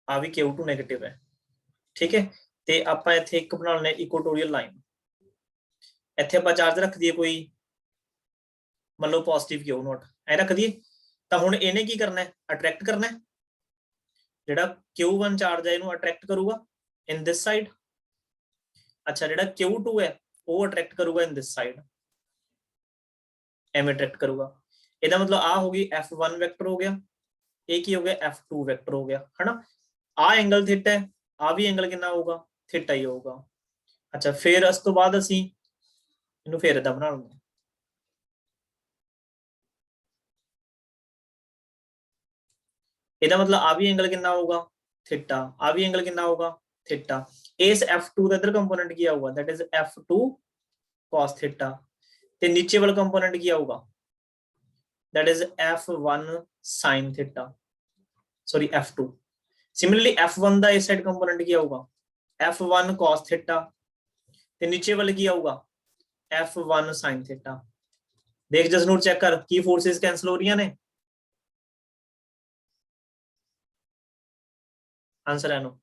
ਆ ਵੀ Q2 네ਗੇਟਿਵ ਹੈ, ਠੀਕ ਹੈ। ਤੇ ਆਪਾਂ ਇੱਥੇ ਇੱਕ ਬਣਾ ਲੈਂਦੇ ਇਕੁਆਟੋਰੀਅਲ ਲਾਈਨ। ਇੱਥੇ ਆਪਾਂ ਚਾਰਜ ਰੱਖ ਦਈਏ ਕੋਈ ਮੰਨ ਲਓ ਪੋਜ਼ਿਟਿਵ Q0, ਐ ਰੱਖ ਦਈਏ। ਤਾਂ ਹੁਣ ਇਹਨੇ ਕੀ ਕਰਨਾ ਹੈ, ਅਟਰੈਕਟ ਕਰਨਾ ਹੈ, ਜਿਹੜਾ Q1 ਚਾਰਜ ਹੈ ਇਹਨੂੰ ਅਟਰੈਕਟ ਕਰੂਗਾ ਇਨ ਦਿਸ ਸਾਈਡ। ਅੱਛਾ ਜਿਹੜਾ Q2 ਹੈ ਉਹ ਅਟਰੈਕਟ ਕਰੂਗਾ ਇਨ ਦਿਸ ਸਾਈਡ, ਐਵੇਂ ਅਟਰੈਕਟ ਕਰੂਗਾ। ਇਹਦਾ ਮਤਲਬ ਆ ਹੋ ਗਈ F1 ਵੈਕਟਰ ਹੋ ਗਿਆ, ਇਹ ਕੀ ਹੋ ਗਿਆ F2 ਵੈਕਟਰ ਹੋ ਗਿਆ, ਹਨਾ। ਆ ਐਂਗਲ ਥੀਟਾ ਹੈ, ਆ ਵੀ ਐਂਗਲ ਕਿੰਨਾ ਹੋਊਗਾ, ਥੀਟਾ ਹੀ ਹੋਊਗਾ। ਅੱਛਾ ਫਿਰ ਇਸ ਤੋਂ ਬਾਅਦ ਅਸੀਂ ਇਹਨੂੰ ਫੇਰ ਏਦਾਂ ਬਣਾ ਲਵਾਂਗੇ, ਇਹਦਾ ਮਤਲਬ ਆ ਵੀ ਐਂਗਲ ਕਿੰਨਾ ਹੋਊਗਾ, ਥੀਟਾ, ਆ ਵੀ ਐਂਗਲ ਕਿੰਨਾ ਹੋਊਗਾ, ਥੀਟਾ। ਇਸ F2 ਦਾ ਇਧਰ ਕੰਪੋਨੈਂਟ ਕੀ ਆਊਗਾ, that is F2 cos theta, ਤੇ ਨੀਚੇ ਵਾਲਾ ਕੰਪੋਨੈਂਟ ਕੀ ਆਊਗਾ, that is F1 sin theta, sorry F2। Similarly F1 ਦਾ ਇਸ ਸਾਈਡ ਕੰਪੋਨੈਂਟ ਕੀ ਆਊਗਾ, F1 cos theta, ਤੇ ਨੀਚੇ ਵਾਲੇ ਕੀ ਆਊਗਾ F1 sin theta। ਦੇਖ ਜਸਨੂਰ ਚੈੱਕ ਕਰ ਕੀ ਫੋਰਸਿਸ ਕੈਨਸਲ ਹੋ ਰਹੀਆਂ ਨੇ, ਆਨਸਰ ਹੈ ਨੂੰ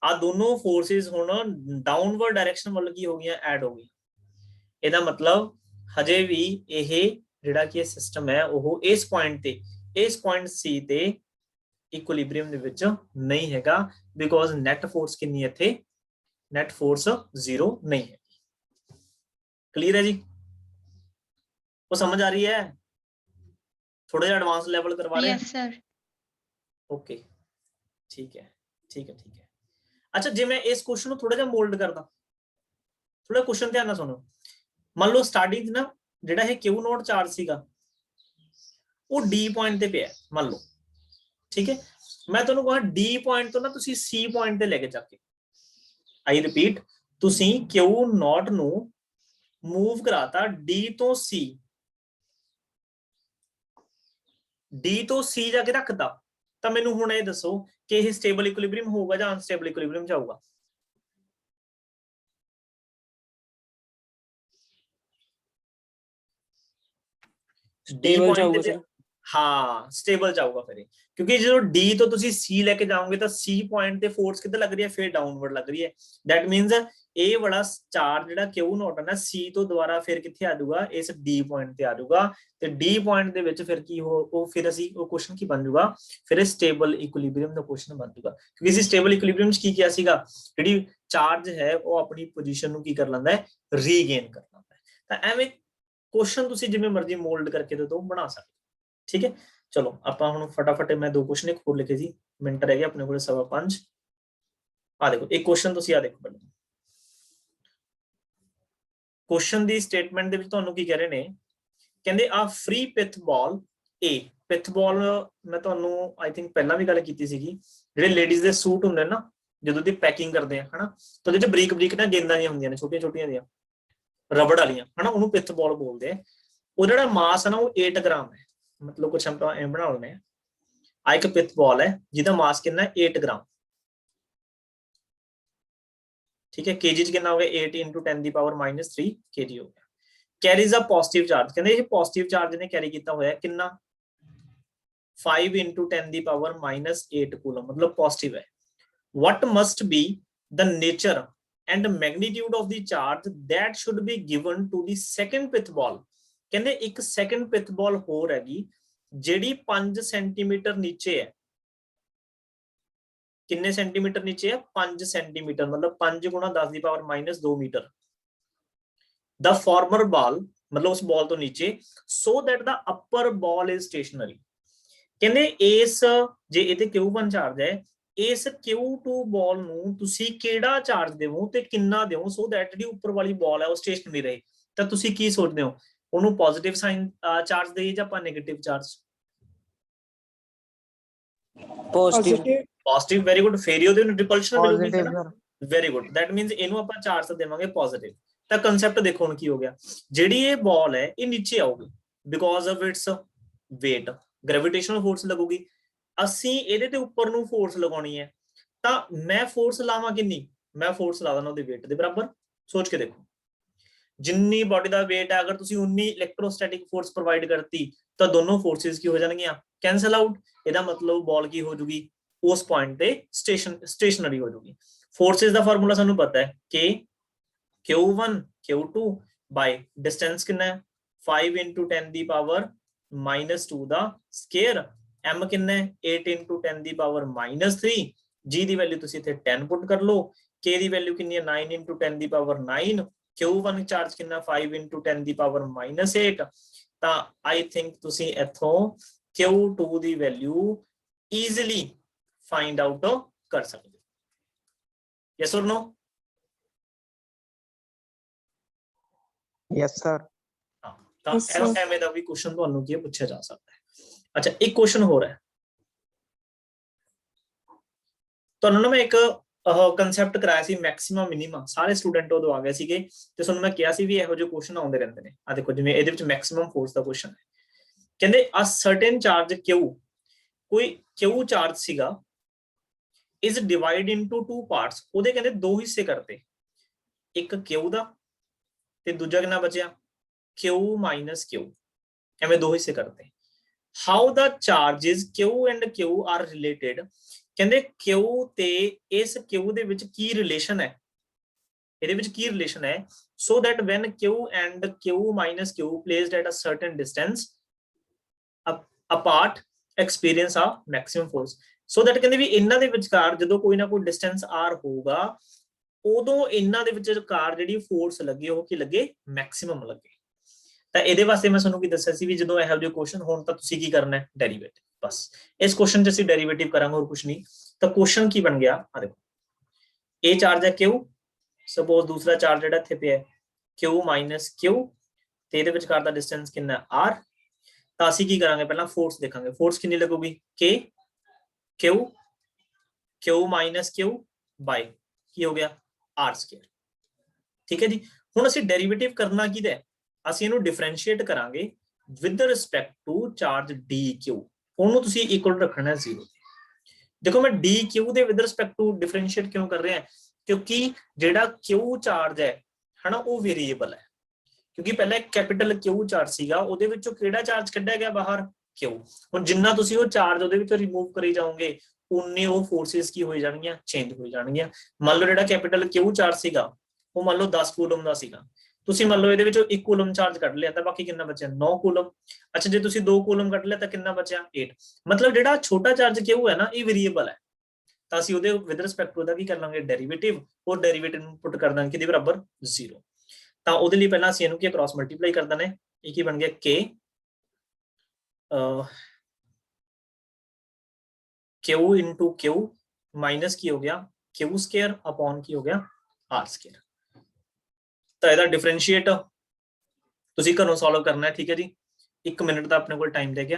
ਆ ਦੋਨੋਂ ਫੋਰਸਿਸ ਹੁਣ ਡਾਊਨਵਰਡ ਡਾਇਰੈਕਸ਼ਨ ਵੱਲ ਕੀ ਹੋ ਗਈਆਂ, ਐਡ ਹੋ ਗਈਆਂ। ਇਹਦਾ ਮਤਲਬ ਹਜੇ ਵੀ ਇਹ ਜਿਹੜਾ ਕਿ ਸਿਸਟਮ ਹੈ ਉਹ ਇਸ ਪੁਆਇੰਟ ਤੇ, ਇਸ ਪੁਆਇੰਟ C ਤੇ ਇਕੁਇਲਿਬ੍ਰੀਅਮ ਦੇ ਵਿੱਚ ਨਹੀਂ ਹੈਗਾ, ਬਿਕੋਜ਼ ਨੈਟ ਫੋਰਸ ਕਿੰਨੀ ਹੈ ਇੱਥੇ, ਨੈਟ ਫੋਰਸ 0 ਨਹੀਂ ਹੈ। ਕਲੀਅਰ ਹੈ ਜੀ, ਉਹ ਸਮਝ ਆ ਰਹੀ ਹੈ, ਥੋੜਾ ਜਿਹਾ ਐਡਵਾਂਸ ਲੈਵਲ ਕਰਵਾ ਰਹੇ ਹਾਂ। Yes sir. ਓਕੇ ਠੀਕ ਹੈ ਠੀਕ ਹੈ ਠੀਕ ਹੈ। ਅੱਛਾ ਜੇ ਮੈਂ ਇਸ ਕੁਐਸਚਨ ਨੂੰ ਥੋੜਾ ਜਿਹਾ ਮੋਲਡ ਕਰਦਾ, ਥੋੜਾ ਕੁਐਸਚਨ ਧਿਆਨ ਨਾਲ ਸੁਣੋ। ਮੰਨ ਲਓ ਸਟਾਰਟਿੰਗ 'ਚ ਨਾ ਜਿਹੜਾ ਇਹ Q0 ਚਾਰਜ ਸੀਗਾ ਉਹ D ਪੁਆਇੰਟ ਤੇ ਪਿਆ, ਮੰਨ ਲਓ ਠੀਕ ਹੈ। ਮੈਂ ਤੁਹਾਨੂੰ ਕਹਾਂ D ਪੁਆਇੰਟ ਤੋਂ ਨਾ ਤੁਸੀਂ C ਪੁਆਇੰਟ ਤੇ ਲੈ ਕੇ ਜਾ ਕੇ, ਆਈ ਰਿਪੀਟ, ਤੁਸੀਂ Q0 ਨੂੰ ਮੂਵ ਕਰਾਤਾ D ਤੋਂ C, D ਤੋਂ C ਜਾ ਕੇ ਰੱਖਦਾ, ਤਾਂ ਮੈਨੂੰ ਹੁਣ ਇਹ ਦੱਸੋ ਕਿ ਇਹ ਸਟੇਬਲ ਇਕੁਇਲਿਬ੍ਰੀਅਮ ਹੋਊਗਾ ਜਾਂ ਅਨਸਟੇਬਲ ਇਕੁਇਲਿਬ੍ਰੀਅਮ ਚ ਆਊਗਾ। ਸਟੇਬਲ ਜਾਊਗਾ ਸਰ, ਹਾਂ ਸਟੇਬਲ ਜਾਊਗਾ ਫਿਰ, ਕਿਉਂਕਿ ਜਦੋਂ D ਤੋਂ ਤੁਸੀਂ C ਲੈ ਕੇ ਜਾਓਗੇ ਤਾਂ C ਪੁਆਇੰਟ ਤੇ ਫੋਰਸ ਕਿੱਧਰ ਲੱਗ ਰਹੀ ਹੈ, ਫਿਰ ਡਾਊਨਵਰਡ ਲੱਗ ਰਹੀ ਹੈ। ਦੈਟ ਮੀਨਸ ਇਹ ਵਾਲਾ ਚਾਰਜ ਜਿਹੜਾ Q0 ਹੈ ਨਾ C ਤੋਂ ਦੁਬਾਰਾ ਫਿਰ ਕਿੱਥੇ ਆ ਜਾਊਗਾ, ਇਸ D ਪੁਆਇੰਟ ਤੇ ਆ ਜਾਊਗਾ, ਤੇ D ਪੁਆਇੰਟ ਦੇ ਵਿੱਚ ਫਿਰ ਕੀ ਹੋ, ਉਹ ਫਿਰ ਅਸੀਂ ਉਹ ਕੁਐਸਚਨ ਕੀ ਬਣ ਜਾਊਗਾ, ਫਿਰ ਸਟੇਬਲ ਇਕੁਇਲਿਬ੍ਰੀਅਮ ਦਾ ਕੁਐਸਚਨ ਬਣ ਜਾਊਗਾ। ਕਿਉਂਕਿ ਅਸੀਂ ਸਟੇਬਲ ਇਕੁਇਲਿਬ੍ਰੀਅਮ ਚ ਕੀ ਕਿਹਾ ਸੀਗਾ, ਜਿਹੜੀ ਚਾਰਜ ਹੈ ਉਹ ਆਪਣੀ ਪੋਜੀਸ਼ਨ ਨੂੰ ਕੀ ਕਰ ਲੈਂਦਾ ਹੈ, ਰੀਗੇਨ ਕਰ ਲੈਂਦਾ ਹੈ। ਤਾਂ ਐਵੇਂ ਕੁਐਸਚਨ ਤੁਸੀਂ ਜਿਵੇਂ ਮਰਜ਼ੀ ਮੋਲਡ ਕਰਕੇ ਦੇ ਦੋ, ਬਣਾ ਸਕਦੇ, ਠੀਕ ਹੈ। ਚਲੋ ਆਪਾਂ ਹੁਣ ਫਟਾਫਟ ਮੈਂ ਦੋ ਕੁਐਸਚਨ ਇੱਕ ਹੋਰ ਲਿਖੇ ਜੀ, ਮਿੰਟ ਰਹਿ ਗਏ ਆਪਣੇ ਕੋਲ 5:15। ਆ ਦੇਖੋ ਇੱਕ ਕੁਐਸਚਨ ਤੁਸੀਂ ਆ ਦੇਖੋ, ਪਹਿਲਾਂ ਕੁਐਸਚਨ ਦੀ ਸਟੇਟਮੈਂਟ ਦੇ ਵਿੱਚ ਤੁਹਾਨੂੰ ਕੀ ਕਹਿ ਰਹੇ ਨੇ, ਕਹਿੰਦੇ ਆ ਫ੍ਰੀ ਪਿਥ ਬਾਲ A, ਪਿਥ ਬਾਲ ਮੈਂ ਤੁਹਾਨੂੰ ਆਈ ਥਿੰਕ ਪਹਿਲਾਂ ਵੀ ਗੱਲ ਕੀਤੀ ਸੀਗੀ, ਜਿਹੜੇ ਲੇਡੀਜ਼ ਦੇ ਸੂਟ ਹੁੰਦੇ ਨੇ ਨਾ ਜਦੋਂ ਦੀ ਪੈਕਿੰਗ ਕਰਦੇ ਆ ਹਨਾ, ਤਾਂ ਉਹਦੇ ਚ ਬਰੀਕ ਬਰੀਕ ਨਾ ਗੇਂਦਾਂ ਦੀਆਂ ਹੁੰਦੀਆਂ ਨੇ, ਛੋਟੀਆਂ ਛੋਟੀਆਂ ਦੀਆਂ ਰਬੜ ਵਾਲੀਆਂ ਹਨਾ, ਉਹਨੂੰ ਪਿਥ ਬਾਲ ਬੋਲਦੇ ਆ। ਉਹ ਜਿਹੜਾ ਮਾਸ ਹੈ ਨਾ ਉਹ 8 ਗ੍ਰਾਮ ਹੈ, ਮਤਲਬ ਕੁਛ ਆਪਾਂ ਐ ਬਣਾ ਲੈਂਦੇ ਆ, ਆ ਇੱਕ ਪਿਥ ਬਾਲ ਹੈ ਜਿਹਦਾ ਮਾਸ ਕਿੰਨਾ 8 ਗ੍ਰਾਮ, ਠੀਕ ਹੈ। kg ਚ ਕਿੰਨਾ ਹੋ ਗਿਆ, 8 × 10⁻³ kg ਹੋ ਗਿਆ। ਕੈਰੀਜ਼ ਅ ਪੋਜ਼ਿਟਿਵ ਚਾਰਜ, ਕਹਿੰਦੇ ਇਹ ਪੋਜ਼ਿਟਿਵ ਚਾਰਜ ਨੇ ਕੈਰੀ ਕੀਤਾ ਹੋਇਆ ਕਿੰਨਾ 5 × 10⁻⁸ ਕੂਲਮ, मतलब पॉजिटिव है। What must be the nature and magnitude of the charge that should be given to the second pith ball? कहने एक second pith ball होर हैगी जेडी 5 सेंटीमीटर नीचे है, किन्ने सेंटीमीटर नीचे है 5 सेंटीमीटर, मतलब 5 × 10⁻⁻² मीटर। The former ball, मतलब उस बॉल तो नीचे, so that the upper ball is stationary। ਕਹਿੰਦੇ ਇਸ ਜੇ ਇਹ ਤੇ Q1 ਚਾਰਜ ਹੈ, ਇਸ Q2 ਬਾਲ ਨੂੰ ਤੁਸੀਂ ਕਿਹੜਾ ਚਾਰਜ ਦੇਵੋ ਤੇ ਕਿੰਨਾ ਦਿਓ, ਸੋ ਦੈਟ ਜਿਹੜੀ ਉੱਪਰ ਵਾਲੀ ਬਾਲ ਹੈ ਉਹ ਸਟੇਸ਼ਨਰੀ ਰਹੇ। ਤਾਂ ਤੁਸੀਂ ਕੀ ਸੋਚਦੇ ਹੋ, ਉਹਨੂੰ ਪੋਜ਼ਿਟਿਵ ਸਾਈਨ ਚਾਰਜ ਦੇਈਏ ਜਾਂ ਆਪਾਂ negative charge? Positive, very good. ਫੇਰ ਉਹਦੇ ਨੂੰ ਰਿਪਲਸ਼ਨ ਮਿਲੂਗੀ ਨਾ, ਵੈਰੀ ਗੁੱਡ। ਦੈਟ ਮੀਨਸ ਇਹਨੂੰ ਆਪਾਂ ਚਾਰਜ ਦੇਵਾਂਗੇ ਪੋਜ਼ਿਟਿਵ। ਤਾਂ ਕਨਸੈਪਟ ਦੇਖੋ ਹੁਣ ਕੀ ਹੋ ਗਿਆ, ਜਿਹੜੀ ਇਹ ਬਾਲ ਹੈ ਇਹ ਨੀਚੇ ਆਊਗੀ because of its weight, gravitational force ਲੱਗੂਗੀ। ਅਸੀਂ ਇਹਦੇ ਤੇ ਉੱਪਰ ਨੂੰ ਫੋਰਸ ਲਗਾਉਣੀ ਹੈ, ਤਾਂ ਮੈਂ ਫੋਰਸ ਲਾਵਾਂ ਕਿੰਨੀ, ਮੈਂ ਫੋਰਸ ਲਾ ਦੇਣਾ ਉਹਦੇ weight ਦੇ ਬਰਾਬਰ। ਸੋਚ ਕੇ ਦੇਖੋ, ਜਿੰਨੀ ਬਾਡੀ ਦਾ weight ਹੈ, ਅਗਰ ਤੁਸੀਂ ਉਨੀ ਇਲੈਕਟ੍ਰੋਸਟੈਟਿਕ ਫੋਰਸ ਪ੍ਰੋਵਾਈਡ ਕਰਤੀ ਤਾਂ ਦੋਨੋਂ ਫੋਰਸਿਸ ਕੀ ਹੋ ਜਾਣਗੀਆਂ, ਕੈਂਸਲ ਆਊਟ। ਇਹਦਾ ਮਤਲਬ ਬਾਲ ਕੀ ਹੋ ਜੂਗੀ, ਉਸ ਪੁਆਇੰਟ ਤੇ ਸਟੇਸ਼ਨਰੀ ਹੋ ਜੂਗੀ। ਫੋਰਸਿਸ ਦਾ ਫਾਰਮੂਲਾ ਸਾਨੂੰ ਪਤਾ ਹੈ ਕਿ Q1 Q2 ਬਾਈ ਡਿਸਟੈਂਸ ਕਿੰਨਾ ਹੈ 5 × 10⁻⁷ -2 ਦਾ ਸਕੁਅਰ, m ਕਿੰਨਾ ਹੈ 8 into 10 ਦੀ ਪਾਵਰ -3, g ਦੀ ਵੈਲਿਊ ਤੁਸੀਂ ਇੱਥੇ 10 ਪੁੱਟ ਕਰ ਲਓ, k ਦੀ ਵੈਲਿਊ ਕਿੰਨੀ ਹੈ 9 into 10 ਦੀ ਪਾਵਰ 9, q1 ਚਾਰਜ ਕਿੰਨਾ 5 into 10 ਦੀ ਪਾਵਰ -8, ਤਾਂ ਆਈ ਥਿੰਕ ਤੁਸੀਂ ਇੱਥੋਂ q2 ਦੀ ਵੈਲਿਊ ਈਜ਼ੀਲੀ ਫਾਈਂਡ ਆਊਟ ਕਰ ਸਕਦੇ ਹੋ। Yes or no? Yes sir. ਤਾਂ Yes, sir. ਐਵੇਂ ਦਾ ਵੀ ਕੁਐਸਚਨ ਤੁਹਾਨੂੰ ਕੀ ਪੁੱਛਿਆ ਜਾ ਸਕਦਾ ਹੈ। ਅੱਛਾ, ਇੱਕ ਕੁਐਸਚਨ ਹੋਰ ਹੈ ਤੁਹਾਨੂੰ ਨਾ, ਮੈਂ ਇੱਕ ਕਨਸੈਪਟ ਕਰਾਇਆ ਸੀ ਮੈਕਸਿਮਮ ਮਿਨੀਮਮ, ਸਾਰੇ ਸਟੂਡੈਂਟ ਉਦੋਂ ਆ ਗਏ ਸੀਗੇ ਤੇ ਤੁਹਾਨੂੰ ਮੈਂ ਕਿਹਾ ਸੀ ਵੀ ਇਹੋ ਜਿਹੇ ਕੁਐਸਚਨ ਆਉਂਦੇ ਰਹਿੰਦੇ ਨੇ। ਆ ਦੇਖੋ, ਜਿਵੇਂ ਇਹਦੇ ਵਿੱਚ ਮੈਕਸਿਮਮ ਫੋਰਸ ਦਾ ਕੁਐਸਚਨ ਹੈ, ਕਹਿੰਦੇ ਅ ਸਰਟਨ ਚਾਰਜ Q, ਕੋਈ Q ਚਾਰਜ ਸੀਗਾ, ਇਜ਼ ਡਿਵਾਈਡ ਇਨਟੂ 2 ਪਾਰਟਸ, ਉਹਦੇ ਕਹਿੰਦੇ ਦੋ ਹਿੱਸੇ ਕਰਤੇ, ਇੱਕ Q ਦਾ ਤੇ ਦੂਜਾ ਕਿੰਨਾ ਬਚਿਆ Q minus Q, ਐਵੇਂ ਦੋ ਹਿੱਸੇ ਕਰਤੇ। How the charges Q and Q are related, ਕਹਿੰਦੇ Q ਤੇ ਇਸ Q ਦੇ ਵਿੱਚ ਕੀ ਰਿਲੇਸ਼ਨ ਹੈ, ਇਹਦੇ ਵਿੱਚ ਕੀ ਰਿਲੇਸ਼ਨ ਹੈ, so that when Q and Q minus Q placed at a certain distance apart experience a maximum force, so that ਕਹਿੰਦੇ ਵੀ ਇਹਨਾਂ ਦੇ ਵਿਚਕਾਰ ਜਦੋਂ ਕੋਈ ਨਾ ਕੋਈ ਡਿਸਟੈਂਸ r ਹੋਊਗਾ, ਉਦੋਂ ਇਹਨਾਂ ਦੇ ਵਿਚਕਾਰ ਜਿਹੜੀ ਫੋਰਸ ਲੱਗੇ ਉਹ ਕੀ ਲੱਗੇ, ਮੈਕਸਿਮਮ ਲੱਗੇ। ਤਾਂ ਇਹਦੇ ਵਾਸਤੇ ਮੈਂ ਤੁਹਾਨੂੰ ਕੀ ਦੱਸਿਆ ਸੀ ਵੀ ਜਦੋਂ ਇਹੋ ਜਿਹੇ ਕੁਐਸਚਨ ਹੋਣ ਤਾਂ ਤੁਸੀਂ ਕੀ ਕਰਨਾ ਹੈ, ਡੈਰੀਵੇਟਿਵ। ਬਸ ਇਸ ਕੁਐਸਚਨ 'ਚ ਅਸੀਂ ਡੈਰੀਵੇਟਿਵ ਕਰਾਂਗੇ, ਹੋਰ ਕੁਝ ਨਹੀਂ। ਤਾਂ ਕੁਐਸਚਨ ਕੀ ਬਣ ਗਿਆ, ਆ ਦੇਖੋ, ਇਹ ਚਾਰਜ ਹੈ Q, ਸਪੋਜ਼ ਦੂਸਰਾ ਚਾਰਜ ਜਿਹੜਾ ਇੱਥੇ ਪਿਆ Q minus Q, ਤੇ ਇਹਦੇ ਵਿਚਕਾਰ ਦਾ ਡਿਸਟੈਂਸ ਕਿੰਨਾ r। ਤਾਂ ਅਸੀਂ ਕੀ ਕਰਾਂਗੇ, ਪਹਿਲਾਂ ਫੋਰਸ ਦੇਖਾਂਗੇ, ਫੋਰਸ ਕਿੰਨੀ ਲੱਗੂਗੀ K Q minus Q ਬਾਈ ਕੀ ਹੋ ਗਿਆ r ਸਕੁਅਰ। ਠੀਕ ਹੈ ਜੀ। ਹੁਣ ਅਸੀਂ ਡੈਰੀਵੇਟਿਵ ਕਰਨਾ ਕਿਹਦਾ ਹੈ, ਅਸੀਂ ਇਹਨੂੰ ਡਿਫਰੈਂਸ਼ੀਏਟ ਕਰਾਂਗੇ with respect to charge dq, ਉਹਨੂੰ ਤੁਸੀਂ ਇਕੁਅਲ ਰੱਖਣਾ 0 ਤੇ। ਦੇਖੋ ਮੈਂ dq ਦੇ ਵਿਦ ਰਿਸਪੈਕਟ ਟੂ ਡਿਫਰੈਂਸ਼ੀਏਟ ਕਿਉਂ ਕਰ ਰਿਹਾ, ਕਿਉਂਕਿ ਜਿਹੜਾ q ਚਾਰਜ ਹੈ ਹਨਾ, ਉਹ ਵੇਰੀਏਬਲ ਹੈ, ਕਿਉਂਕਿ ਪਹਿਲਾਂ ਇੱਕ ਕੈਪੀਟਲ Q ਚਾਰਜ ਸੀਗਾ, ਉਹਦੇ ਵਿੱਚੋਂ ਕਿਹੜਾ ਚਾਰਜ ਕੱਢਿਆ ਗਿਆ ਬਾਹਰ, Q। ਹੁਣ ਜਿੰਨਾ ਤੁਸੀਂ ਉਹ ਚਾਰਜ ਉਹਦੇ ਵਿੱਚੋਂ ਰਿਮੂਵ ਕਰੀ ਜਾਓਗੇ, ਉਨੇ ਉਹ ਫੋਰਸਿਸ ਕੀ ਹੋ ਜਾਣਗੀਆਂ, ਚੇਂਜ ਹੋ ਜਾਣਗੀਆਂ। ਮੰਨ ਲਓ ਜਿਹੜਾ ਕੈਪੀਟਲ Q ਚਾਰਜ ਸੀਗਾ ਉਹ ਮੰਨ ਲਓ 10 ਕੂਲਮ ਦਾ ਸੀਗਾ, ਤੁਸੀਂ ਮੰਨ ਲਓ ਇਹਦੇ ਵਿੱਚੋਂ 1 ਕੂਲਮ ਚਾਰਜ ਕੱਢ ਲਿਆ ਤਾਂ ਬਾਕੀ ਕਿੰਨਾ ਬਚਿਆ 9 ਕੂਲਮ। ਅੱਛਾ, ਜੇ ਤੁਸੀਂ 2 ਕੂਲਮ ਕੱਢ ਲਿਆ ਤਾਂ ਕਿੰਨਾ ਬਚਿਆ 8। ਮਤਲਬ ਜਿਹੜਾ ਛੋਟਾ ਚਾਰਜ Q ਹੈ ਨਾ, ਇਹ ਵੇਰੀਏਬਲ ਹੈ, ਤਾਂ ਅਸੀਂ ਉਹਦੇ ਵਿਦ ਰਿਸਪੈਕਟ ਟੂ ਦਾ ਕੀ ਕਰ ਲਾਂਗੇ, ਡੈਰੀਵੇਟਿਵ। ਉਹ ਡੈਰੀਵੇਟਿਵ ਨੂੰ ਪੁੱਟ ਕਰ ਦਾਂਗੇ ਕਿਹਦੇ ਬਰਾਬਰ, 0। ਤਾਂ ਉਹਦੇ ਲਈ ਪਹਿਲਾਂ ਅਸੀਂ ਇਹਨੂੰ ਕੀ ਕ੍ਰਾਸ ਮਲਟੀਪਲਾਈ ਕਰ ਦਨੇ, ਇਹ ਕੀ ਬਣ ਗਿਆ K Q into Q minus ਕੀ ਹੋ ਗਿਆ Q ਸਕੁਅਰ ਅਪੋਨ ਕੀ ਹੋ ਗਿਆ R ਸਕੁਅਰ। ਤਾਂ ਇਹਦਾ ਡਿਫਰੈਂਸ਼ੀਏਟ ਤੁਸੀਂ ਘਰੋਂ ਸੋਲਵ ਕਰਨਾ ਹੈ। ਠੀਕ ਹੈ ਜੀ, 1 ਮਿੰਟ ਦਾ ਆਪਣੇ ਕੋਲ ਟਾਈਮ ਰਹਿ ਗਿਆ।